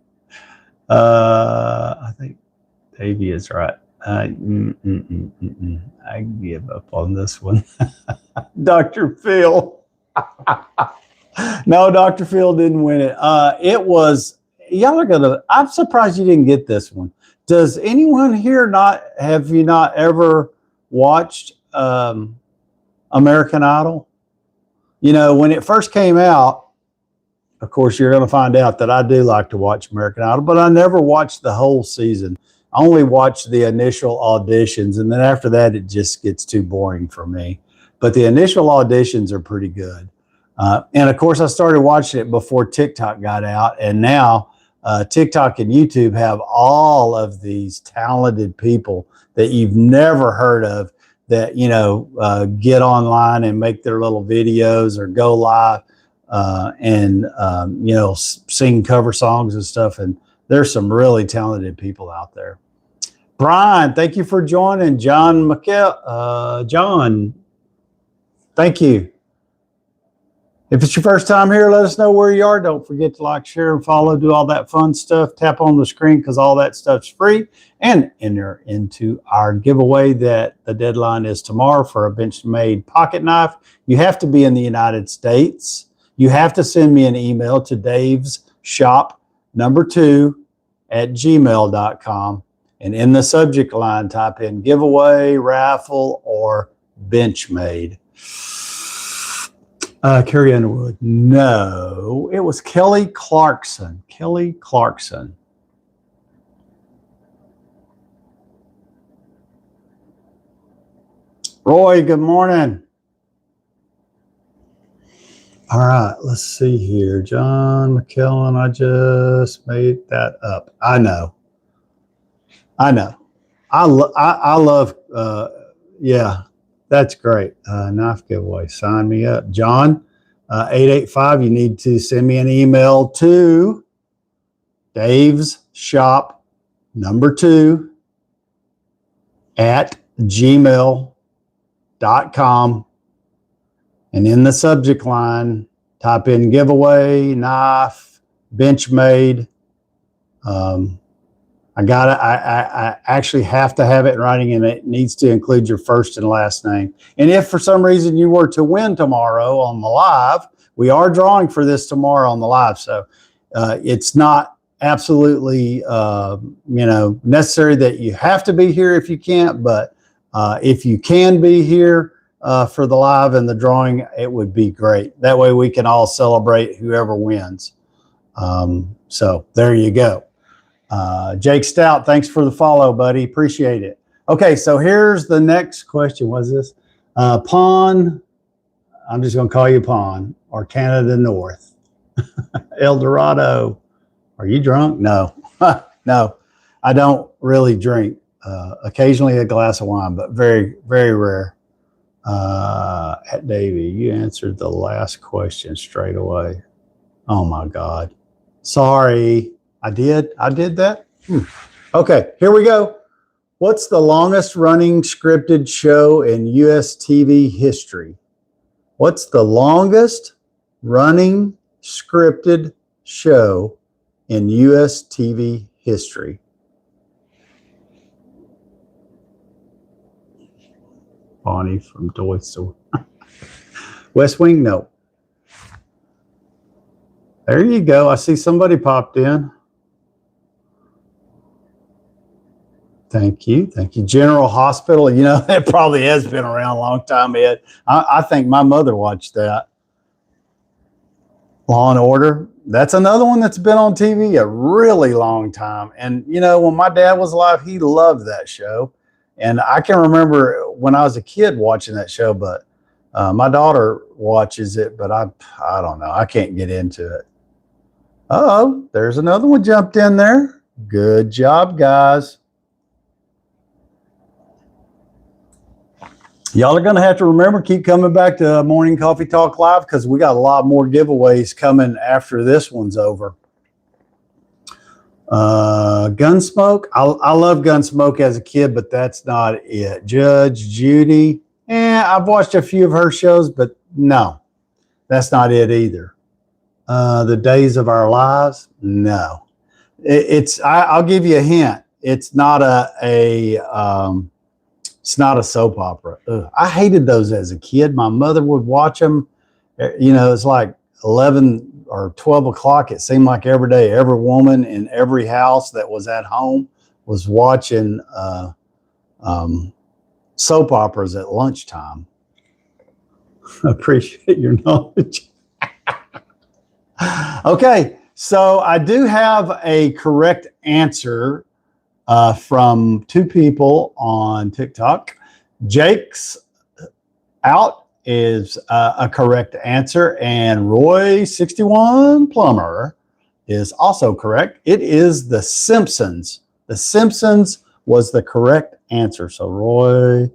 I think Davey is right. I give up on this one. Dr. Phil. No, Dr. Phil didn't win it. It was, y'all are gonna, I'm surprised you didn't get this one. Does anyone here have you not ever watched American Idol? You know, when it first came out, of course, you're going to find out that I do like to watch American Idol, but I never watched the whole season. I only watched the initial auditions, and then after that, it just gets too boring for me. But the initial auditions are pretty good. And of course, I started watching it before TikTok got out, and now TikTok and YouTube have all of these talented people that you've never heard of that, you know, get online and make their little videos or go live and, you know, sing cover songs and stuff. And there's some really talented people out there. Brian, thank you for joining. John, thank you. If it's your first time here, let us know where you are. Don't forget to like, share, and follow. Do all that fun stuff. Tap on the screen because all that stuff's free. And enter into our giveaway that the deadline is tomorrow for a Benchmade pocket knife. You have to be in the United States. You have to send me an email to davesshop2@gmail.com. And in the subject line, type in giveaway, raffle, or Benchmade. Carrie Underwood. No, it was Kelly Clarkson. Kelly Clarkson. Roy, good morning. All right, let's see here. John McKellen, I just made that up. I know. I love, yeah. That's great. Knife giveaway. Sign me up. John, 885, you need to send me an email to davesshop2@gmail.com. And in the subject line, type in giveaway, knife, Benchmade. I actually have to have it in writing, and it needs to include your first and last name. And if for some reason you were to win tomorrow on the live, we are drawing for this tomorrow on the live. So it's not absolutely, necessary that you have to be here if you can't, but if you can be here for the live and the drawing, it would be great. That way we can all celebrate whoever wins. So there you go. Jake Stout, thanks for the follow, buddy. Appreciate it. Okay, so here's the next question. What's this? Pawn, I'm just going to call you Pawn, or Canada North. El Dorado, are you drunk? No, no, I don't really drink. Occasionally a glass of wine, but very, very rare. At Davy, you answered the last question straight away. Oh my God. Sorry. I did that? Okay, here we go. What's the longest running scripted show in US TV history? What's the longest running scripted show in US TV history? Bonnie from Toy Story. West Wing? No. There you go. I see somebody popped in. Thank you. Thank you. General Hospital. You know, that probably has been around a long time, Ed. I think my mother watched that. Law and Order. That's another one that's been on TV a really long time. And, you know, when my dad was alive, he loved that show. And I can remember when I was a kid watching that show, but my daughter watches it, but I don't know. I can't get into it. Uh-oh, there's another one jumped in there. Good job, guys. Y'all are going to have to remember, keep coming back to Morning Coffee Talk Live because we got a lot more giveaways coming after this one's over. Gunsmoke. I love Gunsmoke as a kid, but that's not it. Judge Judy. I've watched a few of her shows, but no, that's not it either. The Days of Our Lives. No, I'll give you a hint. It's not it's not a soap opera. Ugh. I hated those as a kid. My mother would watch them. You know, it's like 11 or 12 o'clock. It seemed like every day, every woman in every house that was at home was watching soap operas at lunchtime. Appreciate your knowledge. Okay, so I do have a correct answer from two people on TikTok. Jake's out is a correct answer, and Roy61 Plumber is also correct. It is The Simpsons. The Simpsons was the correct answer. So Roy,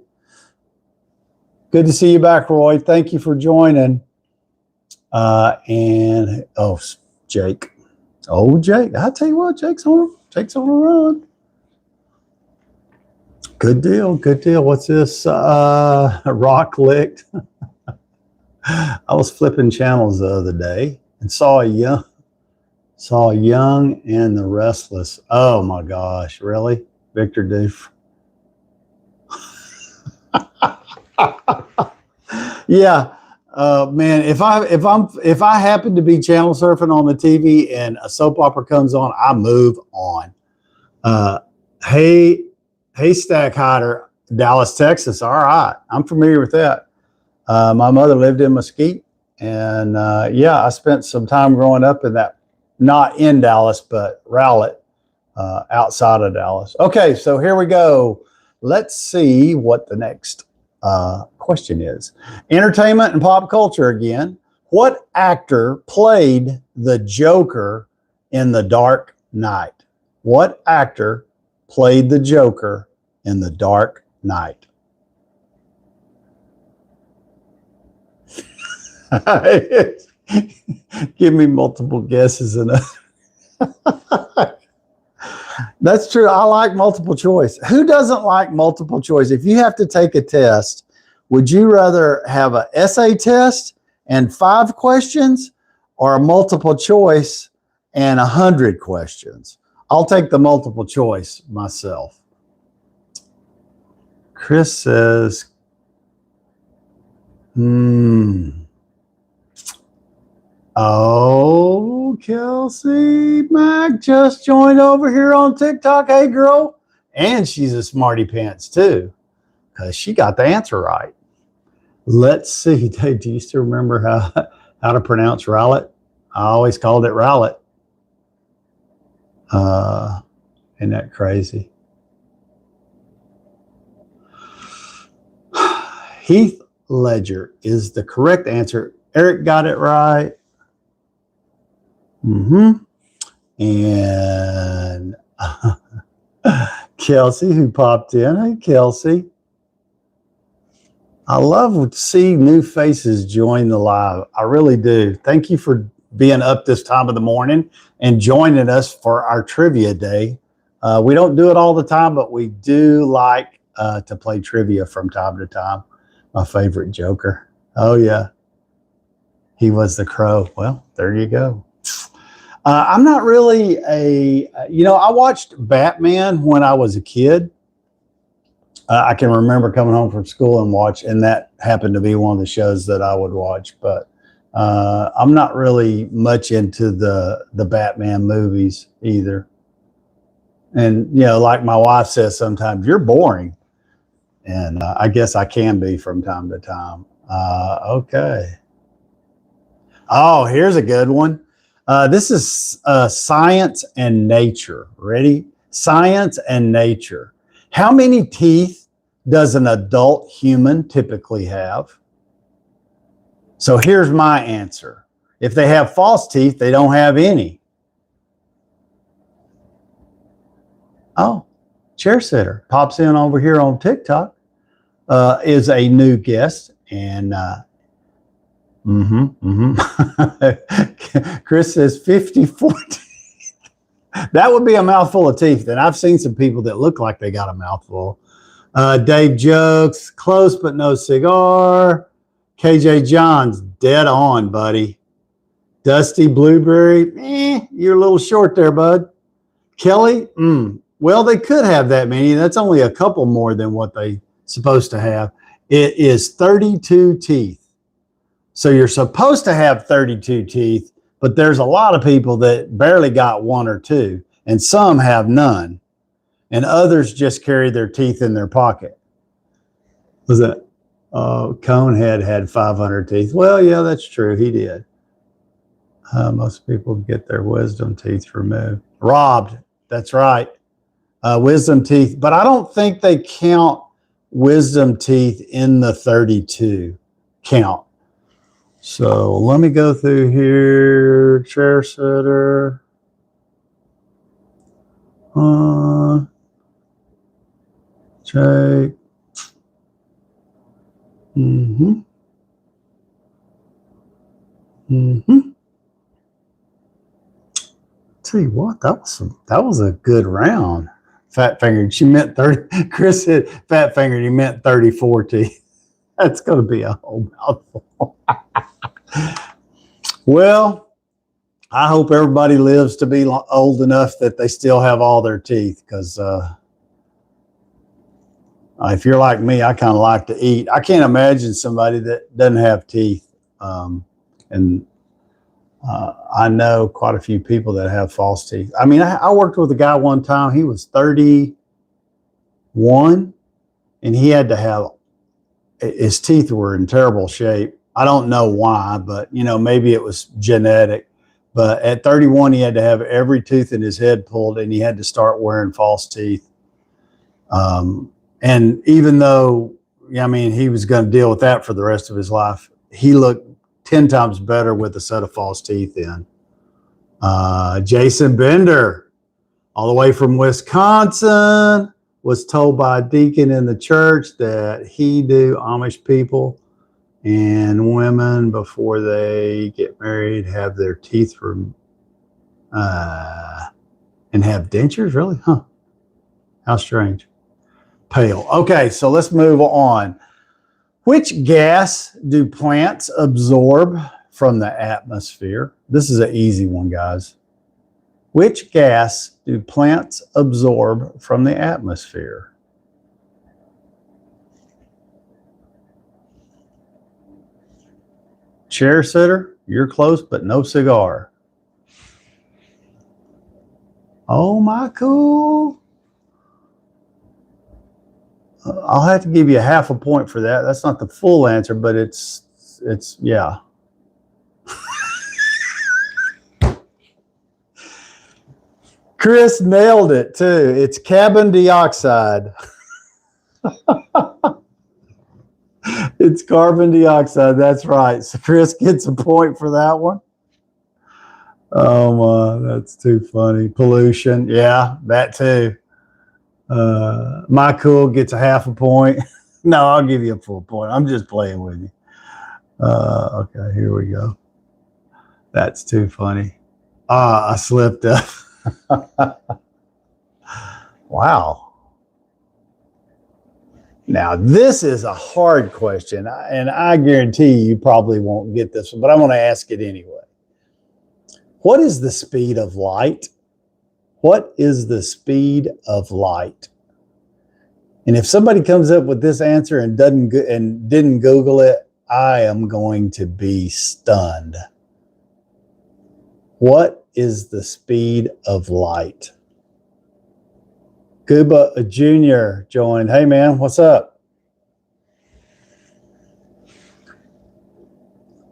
good to see you back, Roy. Thank you for joining. Jake. Oh, Jake. I tell you what, Jake's on a run. Good deal. Good deal. What's this? Rock licked. I was flipping channels the other day and saw Young and the Restless. Oh my gosh, really? Victor Doof. Yeah. Man, if I happen to be channel surfing on the TV and a soap opera comes on, I move on. Hey, Stack Hider, Dallas, Texas. All right. I'm familiar with that. My mother lived in Mesquite. And I spent some time growing up in that, not in Dallas, but Rowlett, outside of Dallas. Okay, so here we go. Let's see what the next question is. Entertainment and pop culture again. What actor played the Joker in The Dark Knight? What actor played the Joker in The Dark Knight? Give me multiple guesses. That's true. I like multiple choice. Who doesn't like multiple choice? If you have to take a test, would you rather have an essay test and 5 questions or a multiple choice and 100 questions? I'll take the multiple choice myself. Chris says, Oh, Kelsey Mac just joined over here on TikTok. Hey, girl. And she's a smarty pants, too, because she got the answer right. Let's see. Dave, do you still remember how to pronounce Rowlett? I always called it Rowlett. Isn't that crazy? Heath Ledger is the correct answer. Eric got it right. And Kelsey, who popped in. Hey, Kelsey. I love to see new faces join the live. I really do. Thank you for being up this time of the morning and joining us for our trivia day. We don't do it all the time, but we do like to play trivia from time to time. My favorite Joker. Oh, yeah. He was the Crow. Well, there you go. I'm not really I watched Batman when I was a kid. I can remember coming home from school and that happened to be one of the shows that I would watch. But I'm not really much into the Batman movies either. And, like my wife says sometimes, you're boring. And I guess I can be from time to time. Okay. Oh, here's a good one. This is science and nature. Ready? Science and nature. How many teeth does an adult human typically have? So here's my answer. If they have false teeth, they don't have any. Oh, chair sitter pops in over here on TikTok, is a new guest. And Chris says 54 teeth. That would be a mouthful of teeth. And I've seen some people that look like they got a mouthful. Dave jokes, close but no cigar. KJ Johns, dead on, buddy. Dusty Blueberry, you're a little short there, bud. Kelly, well, they could have that many. That's only a couple more than what they supposed to have. It is 32 teeth. So you're supposed to have 32 teeth, but there's a lot of people that barely got one or two, and some have none, and others just carry their teeth in their pocket. Was that? Conehead had 500 teeth. Well, yeah, that's true. He did. Most people get their wisdom teeth removed. Robbed. That's right. Wisdom teeth. But I don't think they count wisdom teeth in the 32 count. So let me go through here. Chair sitter. Jake. Tell you what, that was a good round. Fat fingered. She meant 30. Chris said fat fingered. He meant 34 teeth. That's going to be a whole mouthful. Well, I hope everybody lives to be old enough that they still have all their teeth, because if you're like me, I kind of like to eat. I can't imagine somebody that doesn't have teeth. And I know quite a few people that have false teeth. I mean, I worked with a guy one time. He was 31, and he had to have, his teeth were in terrible shape. I don't know why, but maybe it was genetic. But at 31, he had to have every tooth in his head pulled, and he had to start wearing false teeth. And even though, he was going to deal with that for the rest of his life, he looked 10 times better with a set of false teeth in. Jason Bender, all the way from Wisconsin, was told by a deacon in the church that he knew Amish people and women before they get married have their teeth removed and have dentures. Really? Huh. How strange. Pale. Okay, so let's move on. Which gas do plants absorb from the atmosphere? This is an easy one, guys. Which gas do plants absorb from the atmosphere? Chair sitter, you're close, but no cigar. Oh, my cool. I'll have to give you a half a point for that. That's not the full answer, but it's yeah. Chris nailed it too. It's carbon dioxide. It's carbon dioxide. That's right. So Chris gets a point for that one. Oh my, that's too funny. Pollution. Yeah, that too. My cool gets a half a point. No, I'll give you a full point. I'm just playing with you. Okay, here we go. That's too funny. I slipped up. Wow. Now, this is a hard question, and I guarantee you probably won't get this one, but I'm going to ask it anyway. What is the speed of light? What is the speed of light? And if somebody comes up with this answer and didn't Google it, I am going to be stunned. What is the speed of light? Gooba Jr. joined. Hey, man, what's up?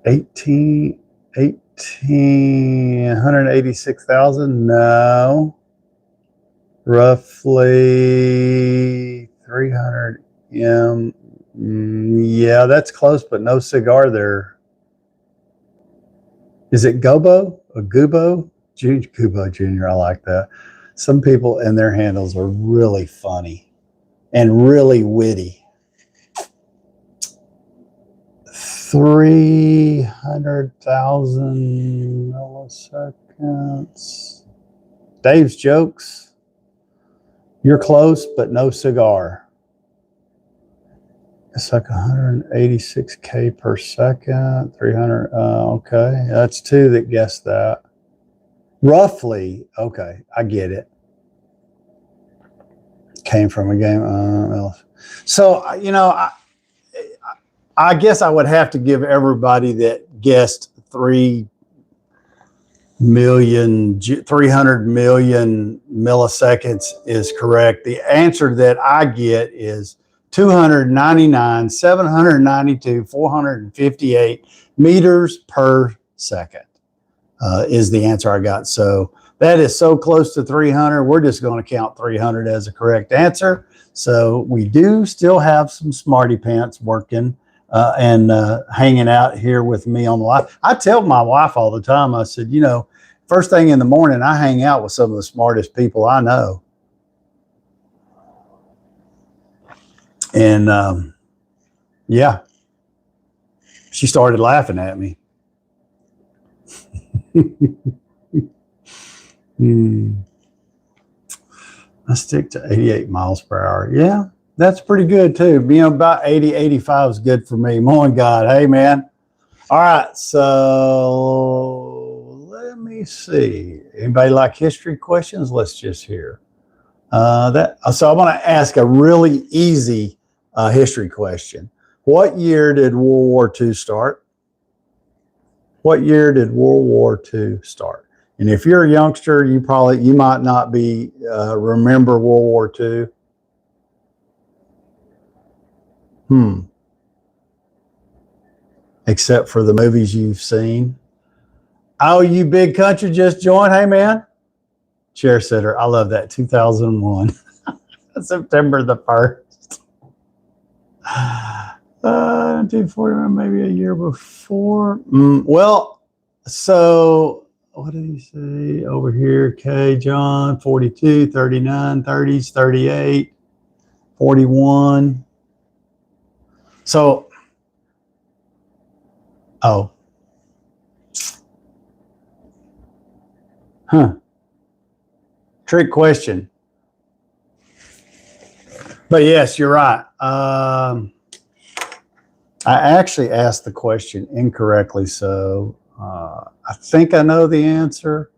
186,000? No. Roughly 300 M. Yeah, that's close, but no cigar there. Is it Gobo or Gubo? Gubo Jr. I like that. Some people and their handles are really funny and really witty. 300,000 milliseconds. Dave's jokes. You're close, but no cigar. It's like 186K per second, 300. Okay, that's two that guessed that. Roughly, okay, I get it. Came from a game. So, I guess I would have to give everybody that guessed 300 million milliseconds is correct. The answer that I get is 299,792,458 meters per second is the answer I got. So that is so close to 300. We're just going to count 300 as a correct answer. So we do still have some smarty pants working and hanging out here with me on the live. I tell my wife all the time, I said, first thing in the morning, I hang out with some of the smartest people I know. And yeah, she started laughing at me. I stick to 88 miles per hour. Yeah, that's pretty good too. About 80, 85 is good for me. Morning, God. Hey, man. All right, so let me see. Anybody like history questions? Let's just hear that. So I'm going to ask a really easy history question. What year did World War II start? What year did World War II start? And if you're a youngster, you might not be remember World War II. Except for the movies you've seen. Oh, you big country just joined. Hey, man. Chair sitter. I love that. 2001. September the 1st. 1941, maybe a year before. Well, so what did he say over here? Okay, John, 42, 39, 30s, 38, 41. So, trick question. But yes, you're right. I actually asked the question incorrectly, so I think I know the answer.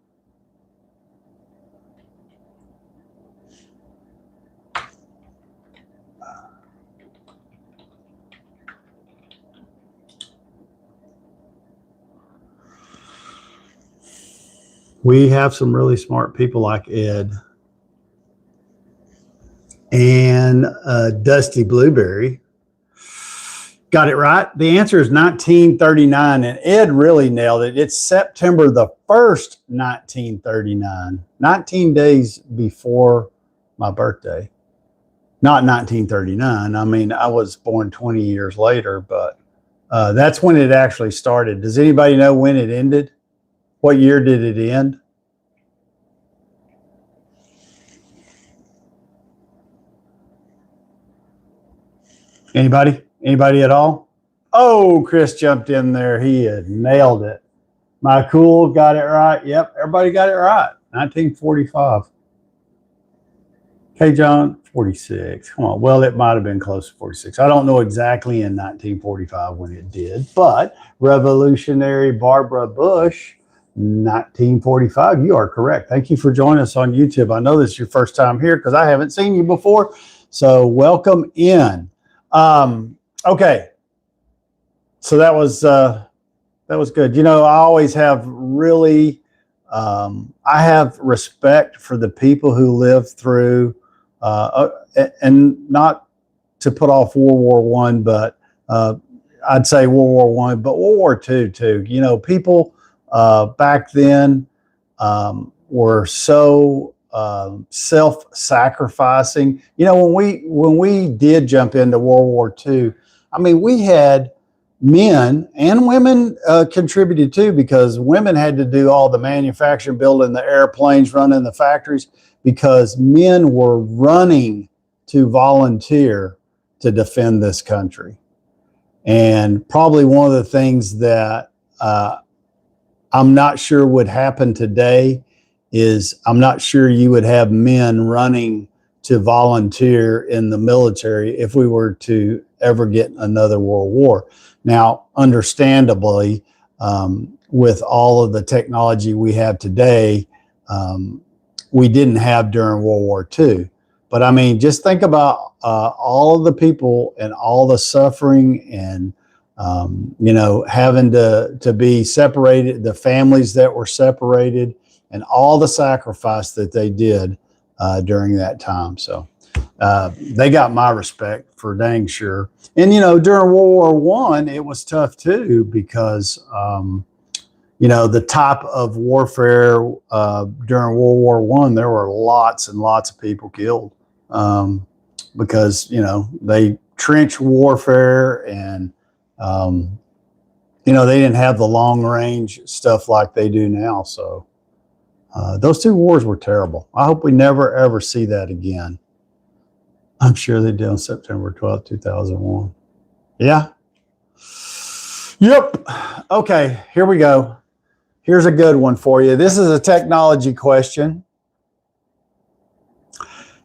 We have some really smart people like Ed and Dusty Blueberry. Got it right. The answer is 1939, and Ed really nailed it. It's September the 1st, 1939, 19 days before my birthday. Not 1939. I mean, I was born 20 years later, but that's when it actually started. Does anybody know when it ended? What year did it end? Anybody? Anybody at all? Oh, Chris jumped in there. He had nailed it. My cool got it right. Yep, everybody got it right. 1945. Okay, John, 46. Come on. Well, it might have been close to 46. I don't know exactly in 1945 when it did, but Revolutionary Barbara Bush, 1945. You are correct. Thank you for joining us on YouTube. I know this is your first time here because I haven't seen you before. So welcome in. Okay. So that was good. You know, I always have really, I have respect for the people who lived through, and not to put off World War One, but I'd say World War One, but World War Two too. You know, people back then were so self-sacrificing. You know, when we did jump into World War Two, I mean, we had men and women contributed too, because women had to do all the manufacturing, building the airplanes, running the factories, because men were running to volunteer to defend this country. And probably one of the things that I'm not sure would happen today is I'm not sure you would have men running to volunteer in the military if we were to ever get another world war. Now, understandably, with all of the technology we have today, we didn't have during World War II. But I mean, just think about all of the people and all the suffering and, you know, having to be separated, the families that were separated, and all the sacrifice that they did during that time. So they got my respect for dang sure. And, you know, during World War I, it was tough too, because, you know, the type of warfare during World War I, there were lots and lots of people killed because, you know, they trench warfare and, you know, they didn't have the long range stuff like they do now. So those two wars were terrible. I hope we never, ever see that again. I'm sure they did on September 12th, 2001. Yeah. Yep. Okay, here we go. Here's a good one for you. This is a technology question.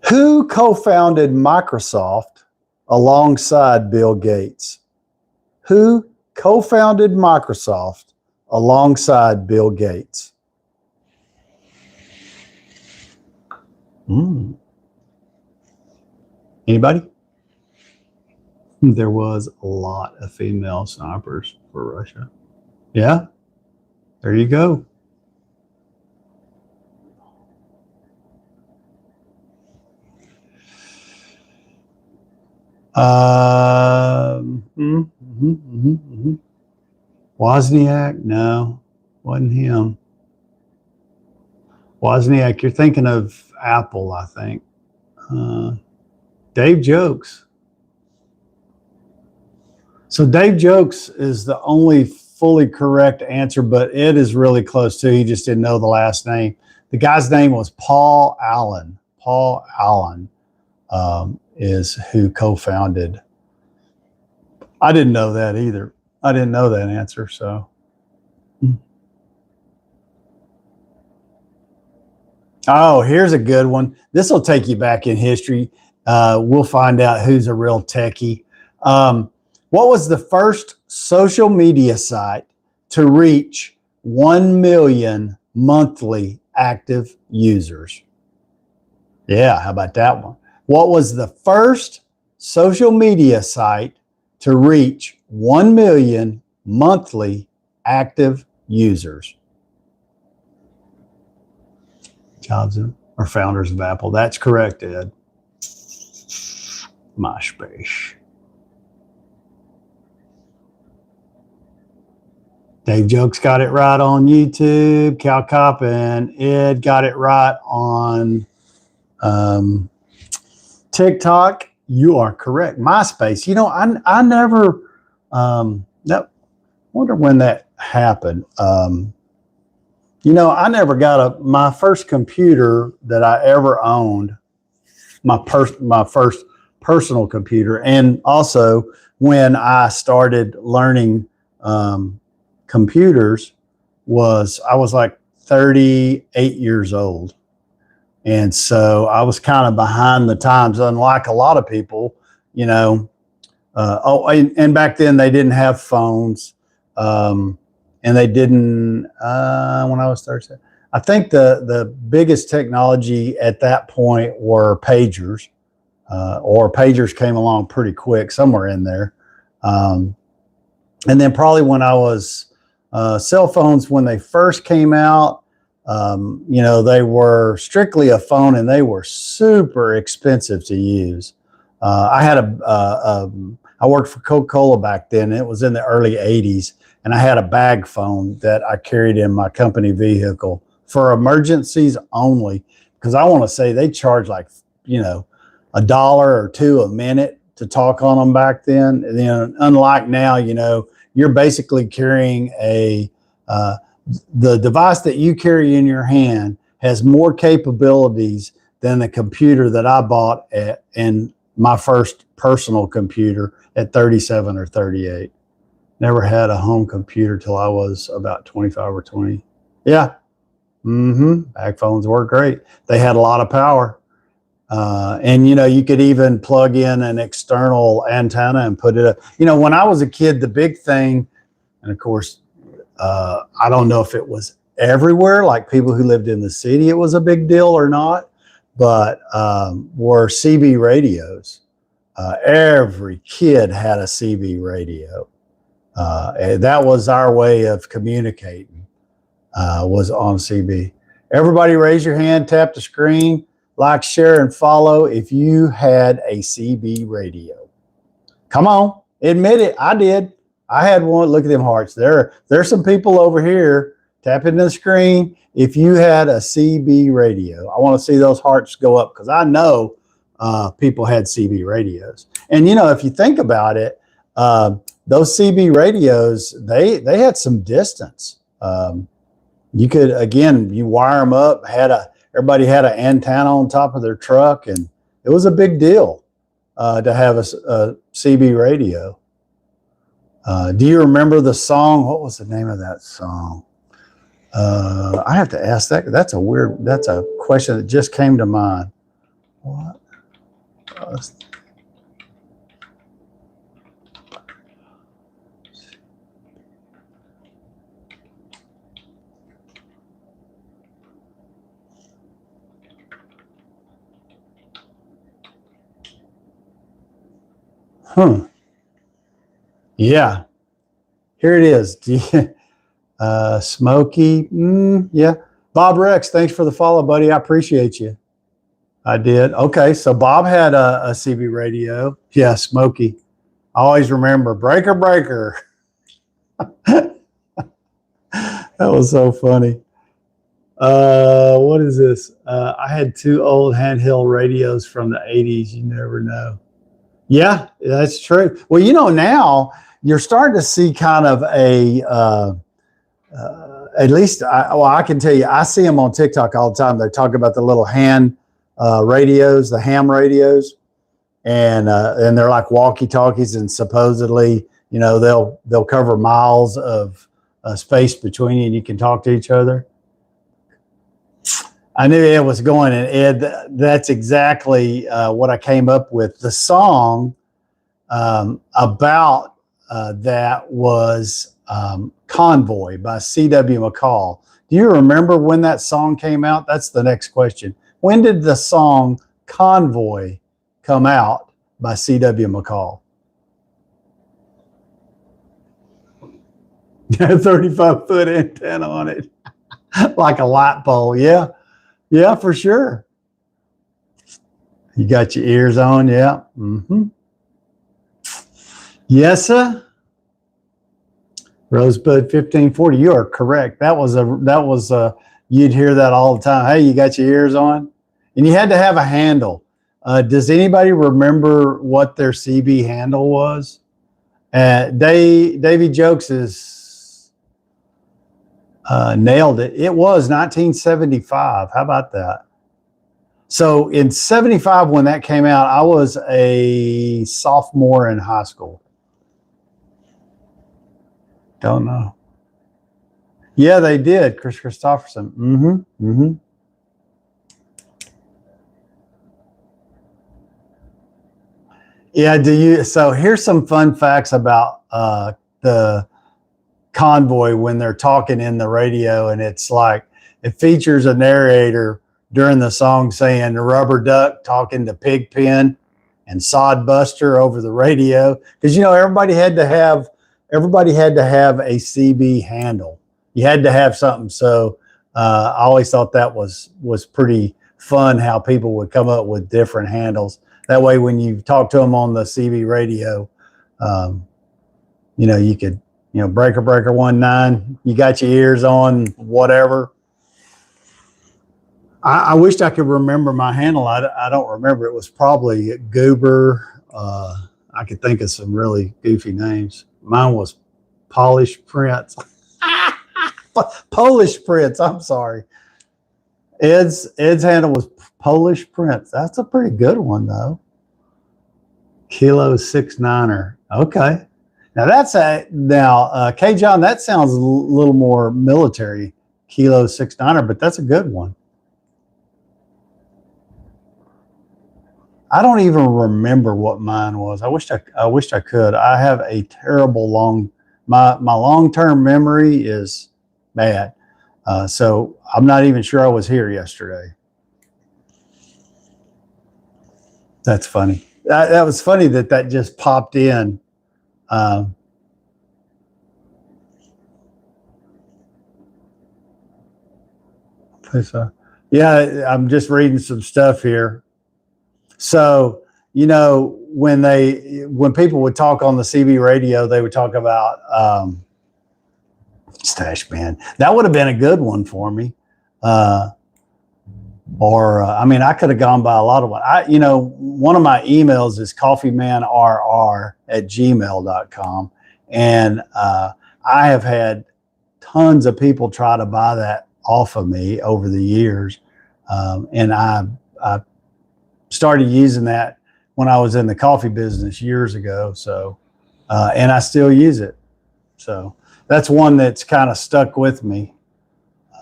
Who co-founded Microsoft alongside Bill Gates? Who co-founded Microsoft alongside Bill Gates? Anybody? There was a lot of female snipers for Russia. Yeah, there you go. Wozniak? No, wasn't him. Wozniak, you're thinking of Apple, I think. Dave Jokes. So Dave Jokes is the only fully correct answer, but it is really close too. He just didn't know the last name. The guy's name was Paul Allen. Paul Allen is who co-founded. I didn't know that either. I didn't know that answer. So. Oh, here's a good one. This will take you back in history. We'll find out who's a real techie. What was the first social media site to reach 1 million monthly active users? Yeah, how about that one? What was the first social media site to reach 1 million monthly active users? Jobs or founders of Apple. That's correct, Ed. MySpace. Dave Jokes got it right on YouTube. Cal Cop and Ed got it right on TikTok. You are correct. MySpace. You know, I never. Wonder when that happened. You know, I never got my first computer that I ever owned. My first personal computer. And also when I started learning computers I was like 38 years old. And so I was kind of behind the times, unlike a lot of people, you know. And back then they didn't have phones. And they didn't, when I was 13. I think the biggest technology at that point were pagers, or pagers came along pretty quick, somewhere in there. And then probably when I was, cell phones, when they first came out, you know, they were strictly a phone and they were super expensive to use. I worked for Coca-Cola back then. It was in the early 80s. And I had a bag phone that I carried in my company vehicle for emergencies only, because I want to say they charged like, you know, $1 or $2 a minute to talk on them back then. And then, unlike now, you know, you're basically carrying the device that you carry in your hand has more capabilities than the computer that I bought in my first personal computer at 37 or 38. Never had a home computer till I was about 25 or 20. Yeah. Bag phones work great. They had a lot of power. And, you know, you could even plug in an external antenna and put it up. You know, when I was a kid, the big thing, and of course, I don't know if it was everywhere, like people who lived in the city, it was a big deal or not, but were CB radios. Every kid had a CB radio. And that was our way of communicating, was on CB. Everybody raise your hand, tap the screen, like, share, and follow if you had a CB radio. Come on, admit it. I did. I had one. Look at them hearts. There's some people over here tapping the screen if you had a CB radio. I want to see those hearts go up, because I know people had CB radios. And, you know, if you think about it, those CB radios, they had some distance. You could, again, you wire them up, everybody had an antenna on top of their truck, and it was a big deal to have a CB radio. Do you remember the song? What was the name of that song? I have to ask that. That's a question that just came to mind. What? Yeah, here it is. Smokey. Yeah. Bob Rex, thanks for the follow, buddy. I appreciate you. I did. Okay, so Bob had a CB radio. Yeah, Smokey. I always remember Breaker Breaker. That was so funny. What is this? I had 2 old handheld radios from the 80s. You never know. Yeah, that's true. Well, you know, now you're starting to see kind of at least, I can tell you, I see them on TikTok all the time. They talk about the little hand radios, the ham radios, and they're like walkie-talkies, and supposedly, you know, they'll cover miles of space between you, and you can talk to each other. I knew Ed was going, and Ed, that's exactly what I came up with. The song about that was Convoy by C.W. McCall. Do you remember when that song came out? That's the next question. When did the song Convoy come out by C.W. McCall? 35-foot antenna on it. Like a light pole. Yeah. Yeah, for sure. You got your ears on. Yeah. Yes, sir. Rosebud 1540. You are correct. That was you'd hear that all the time. Hey, you got your ears on? And you had to have a handle. Does anybody remember what their CB handle was? Davey Jokes is nailed it. It was 1975. How about that? So in 75, when that came out, I was a sophomore in high school. Don't know. Yeah, they did. Chris Christopherson. Yeah, so here's some fun facts about the Convoy when they're talking in the radio, and it's like it features a narrator during the song saying the Rubber Duck talking to Pigpen and Sodbuster over the radio, because everybody had to have a CB handle. You had to have something. So I always thought that was pretty fun how people would come up with different handles. That way, when you talk to them on the CB radio, you could, breaker 19, you got your ears on, whatever. I wished I could remember my handle. I don't remember. It was probably Goober. I could think of some really goofy names. Mine was Polish Prince. Polish Prince, I'm sorry. Ed's handle was Polish Prince. That's a pretty good one, though. Kilo 6'9". Okay. Now K. John, that sounds a little more military. Kilo 6'9", but that's a good one. I don't even remember what mine was. I wished I could. I have a terrible my long-term memory is bad. So I'm not even sure I was here yesterday. That's funny. That was funny that just popped in. Yeah, I'm just reading some stuff here. So, when people would talk on the CB radio, they would talk about Stash Man. That would have been a good one for me. I could have gone by a lot of one. One of my emails is coffeemanrr@gmail.com. And I have had tons of people try to buy that off of me over the years. And I started using that when I was in the coffee business years ago. So, and I still use it. So that's one that's kind of stuck with me.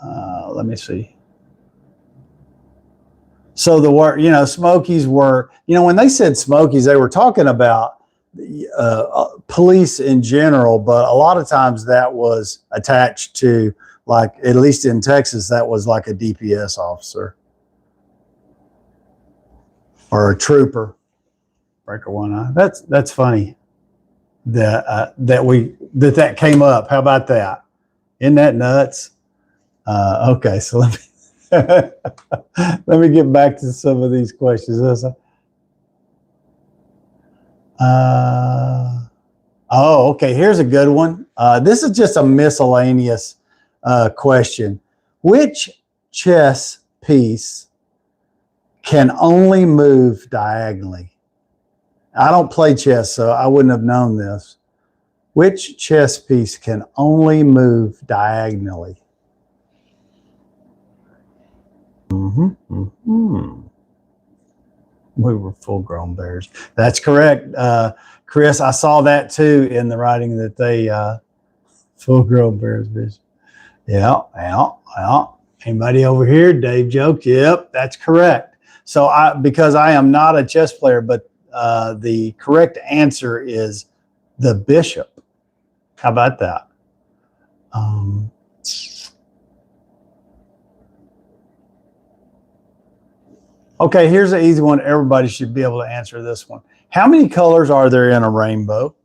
Let me see. So the word, Smokies were, when they said Smokies, they were talking about police in general, but a lot of times that was attached to, like, at least in Texas, that was like a DPS officer or a trooper. Breaker 19. That's funny that came up. How about that? Isn't that nuts? Okay, so let me get back to some of these questions. Okay, here's a good one. This is just a miscellaneous question. Which chess piece can only move diagonally? I don't play chess, so I wouldn't have known this. Which chess piece can only move diagonally? We were full-grown bears. That's correct, Chris. I saw that too in the writing that they full-grown bears. Bitch. Yeah. Anybody over here? Dave joke. Yep, that's correct. So because I am not a chess player, but the correct answer is the bishop. How about that? Okay, here's an easy one. Everybody should be able to answer this one. How many colors are there in a rainbow?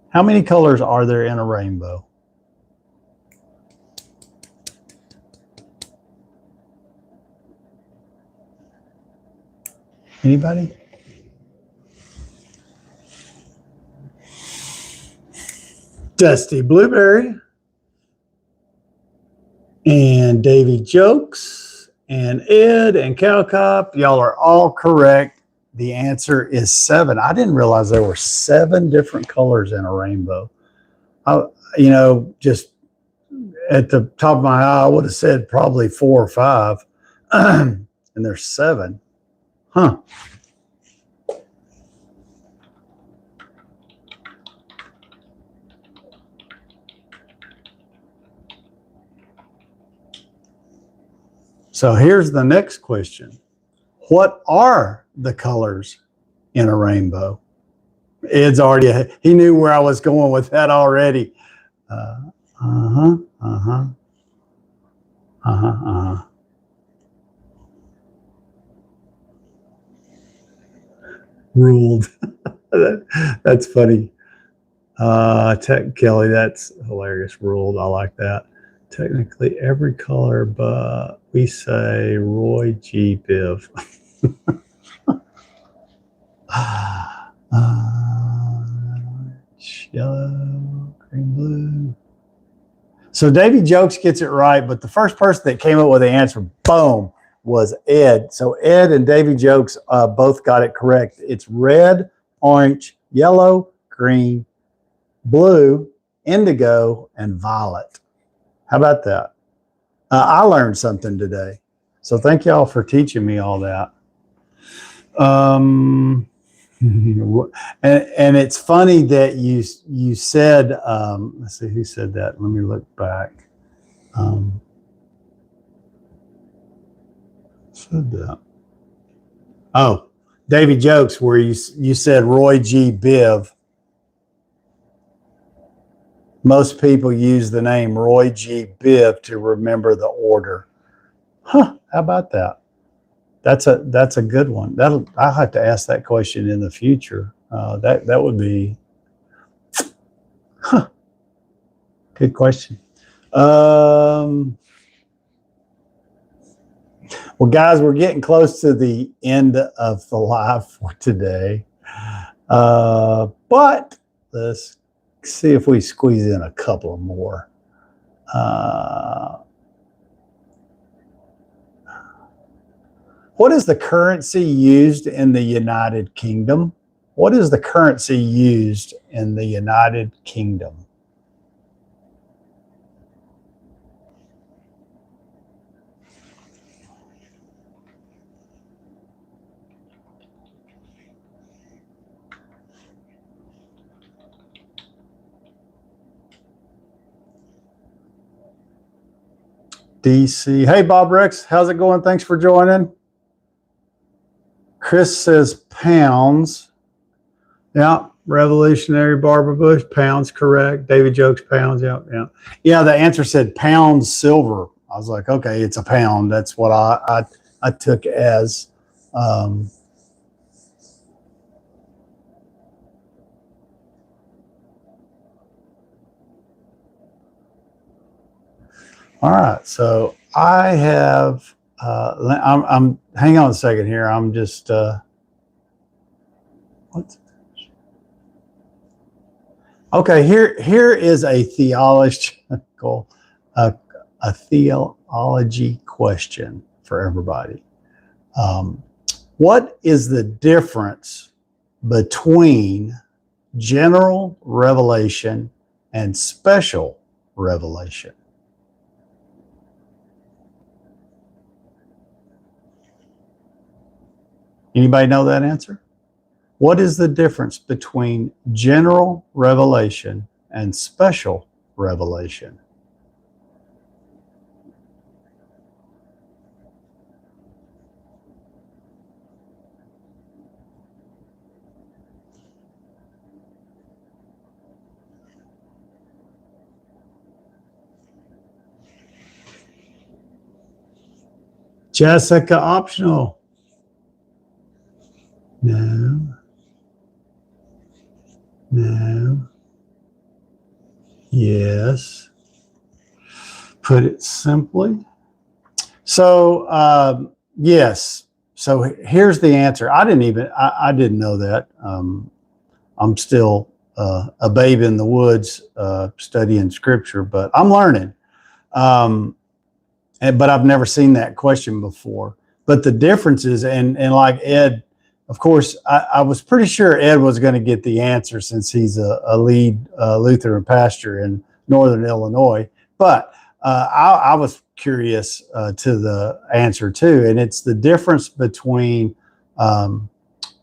How many colors are there in a rainbow? Anybody? Dusty Blueberry and Davy Jokes and Ed and Cowcop, y'all are all correct. The answer is 7. I didn't realize there were 7 different colors in a rainbow. Just at the top of my eye, I would have said probably 4 or 5. And there's 7. Huh. So here's the next question. What are the colors in a rainbow? Ed's already, he knew where I was going with that already. Ruled. That's funny. Kelly, that's hilarious. Ruled. I like that. Technically every color, but we say Roy G. Biv. Yellow, green, blue. So Davy Jokes gets it right, but the first person that came up with the answer, boom, was Ed. So Ed and Davy Jokes both got it correct. It's red, orange, yellow, green, blue, indigo, and violet. How about that? I learned something today. So thank y'all for teaching me all that. And it's funny that you said, let's see who said that. Let me look back. Said that. Oh, Davy Jokes, where you said Roy G. Biv. Most people use the name Roy G. Biv to remember the order. Huh? How about that? That's a good one. I'll have to ask that question in the future. That would be, huh? Good question. Well, guys, we're getting close to the end of the live for today, but let's see if we squeeze in a couple more. What is the currency used in the United Kingdom? What is the currency used in the United Kingdom? DC. Hey, Bob Rex, how's it going? Thanks for joining. Chris says pounds. Yeah, Revolutionary Barbara Bush, pounds, correct. David Jokes, pounds, yeah. Yeah, the answer said pounds silver. I was like, okay, it's a pound. That's what I took as. All right, so I have, I'm hang on a second here. I'm just, what? Okay, here is a theological, a theology question for everybody. What is the difference between general revelation and special revelation? Anybody know that answer? What is the difference between general revelation and special revelation? Jessica, optional. No. No. Yes. Put it simply. So, yes. So here's the answer. I didn't know that. I'm still a babe in the woods studying scripture, but I'm learning. But I've never seen that question before. But the differences, and like Ed, of course, I was pretty sure Ed was going to get the answer since he's a lead Lutheran pastor in Northern Illinois. But I was curious to the answer too, and it's the difference between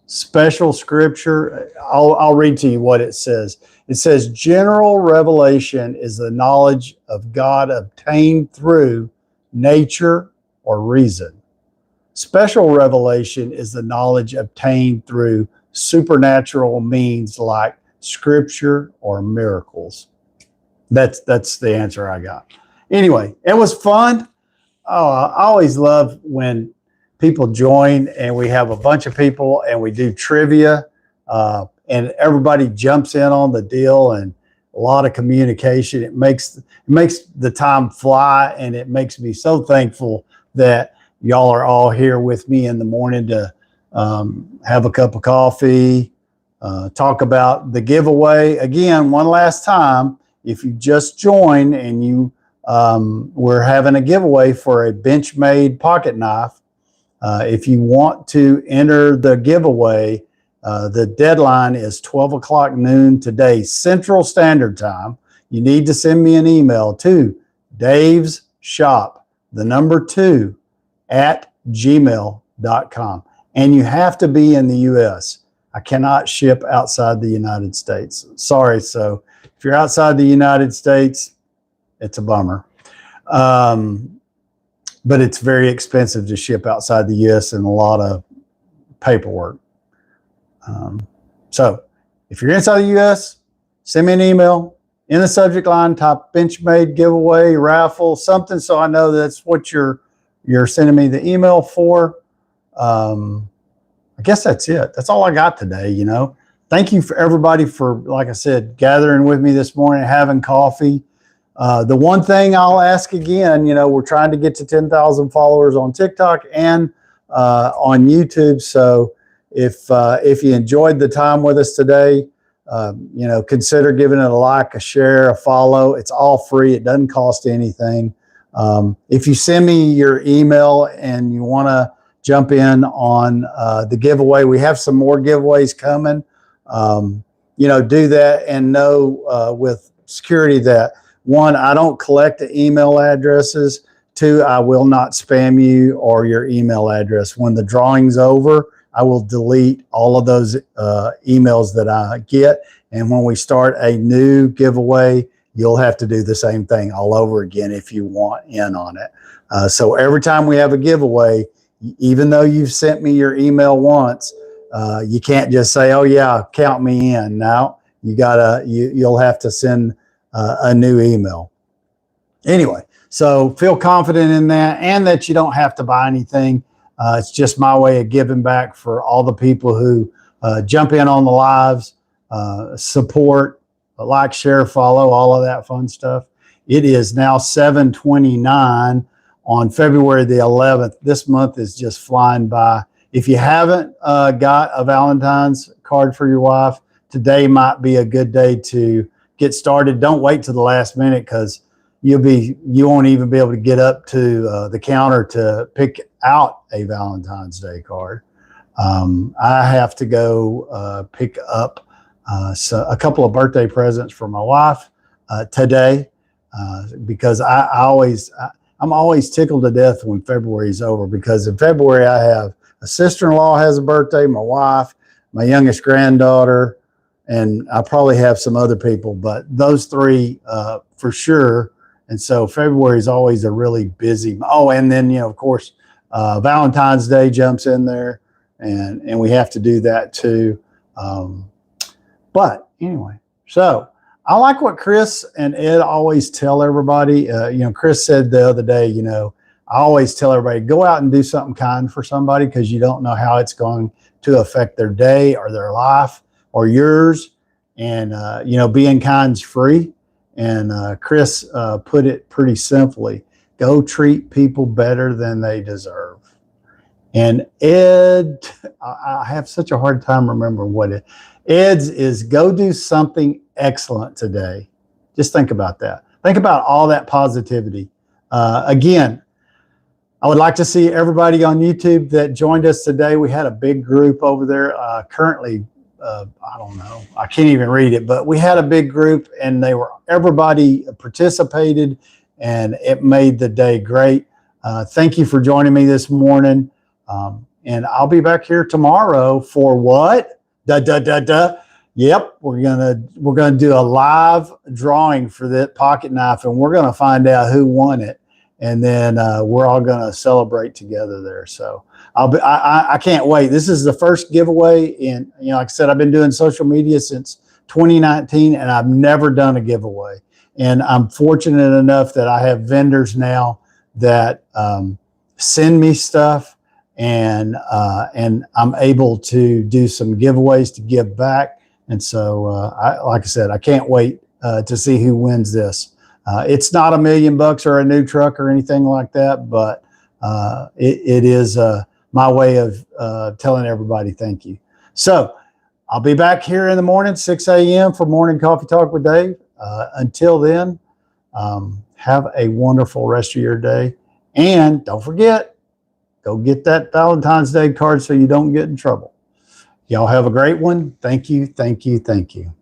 special scripture. I'll read to you what it says. It says, general revelation is the knowledge of God obtained through nature or reason. Special revelation is the knowledge obtained through supernatural means like scripture or miracles. That's the answer I got. Anyway, it was fun. Oh, I always love when people join and we have a bunch of people and we do trivia and everybody jumps in on the deal and a lot of communication. It makes the time fly, and it makes me so thankful that y'all are all here with me in the morning to have a cup of coffee, talk about the giveaway. Again, one last time, if you just joined and you we're having a giveaway for a Benchmade pocket knife. If you want to enter the giveaway, the deadline is 12 o'clock noon today, Central Standard Time. You need to send me an email to Dave's Shop, the number 2, at gmail.com. And you have to be in the U.S. I cannot ship outside the United States. Sorry. So if you're outside the United States, it's a bummer. But it's very expensive to ship outside the U.S. and a lot of paperwork. So if you're inside the U.S., send me an email. In the subject line, type Benchmade giveaway, raffle, something, so I know that's what you're sending me the email for. I guess that's it. That's all I got today, you know. Thank you for everybody for, like I said, gathering with me this morning, having coffee. The one thing I'll ask again, you know, we're trying to get to 10,000 followers on TikTok and on YouTube. So if you enjoyed the time with us today, you know, consider giving it a like, a share, a follow. It's all free. It doesn't cost anything. If you send me your email and you want to jump in on the giveaway, we have some more giveaways coming. You know, do that and know with security that, 1, I don't collect the email addresses. 2, I will not spam you or your email address. When the drawing's over, I will delete all of those emails that I get. And when we start a new giveaway, you'll have to do the same thing all over again if you want in on it. So every time we have a giveaway, even though you've sent me your email once, you can't just say, oh yeah, count me in. Now you'll have to send a new email. Anyway, so feel confident in that, and that you don't have to buy anything. It's just my way of giving back for all the people who jump in on the lives, support, like, share, follow, all of that fun stuff. It is now 7:29 on February the 11th. This month is just flying by. If you haven't got a Valentine's card for your wife, today might be a good day to get started. Don't wait till the last minute, because you won't even be able to get up to the counter to pick out a Valentine's Day card. I have to go pick up a couple of birthday presents for my wife today, because I'm always tickled to death when February is over, because in February I have a sister-in-law has a birthday, my wife, my youngest granddaughter, and I probably have some other people, but those 3 for sure. And so February is always a really busy. Oh, and then, you know, of course, Valentine's Day jumps in there, and we have to do that too. But anyway, so I like what Chris and Ed always tell everybody. You know, Chris said the other day, you know, I always tell everybody, go out and do something kind for somebody, because you don't know how it's going to affect their day or their life or yours. And, you know, being kind's free. And Chris put it pretty simply: go treat people better than they deserve. And Ed, I have such a hard time remembering what Ed's is: go do something excellent today. Just think about that. Think about all that positivity. Again, I would like to see everybody on YouTube that joined us today. We had a big group over there. Currently, I don't know, I can't even read it, but we had a big group, and everybody participated, and it made the day great. Thank you for joining me this morning. And I'll be back here tomorrow for what? Yep, we're gonna do a live drawing for that pocket knife, and we're gonna find out who won it, and then we're all gonna celebrate together there. So I can't wait. This is the first giveaway, and like I said, I've been doing social media since 2019, and I've never done a giveaway. And I'm fortunate enough that I have vendors now that send me stuff, and I'm able to do some giveaways to give back. And so, like I said, I can't wait to see who wins this. It's not $1 million or a new truck or anything like that, but it is my way of telling everybody thank you. So I'll be back here in the morning, 6 a.m. for Morning Coffee Talk with Dave. Until then, have a wonderful rest of your day. And don't forget, go get that Valentine's Day card so you don't get in trouble. Y'all have a great one. Thank you, thank you, thank you.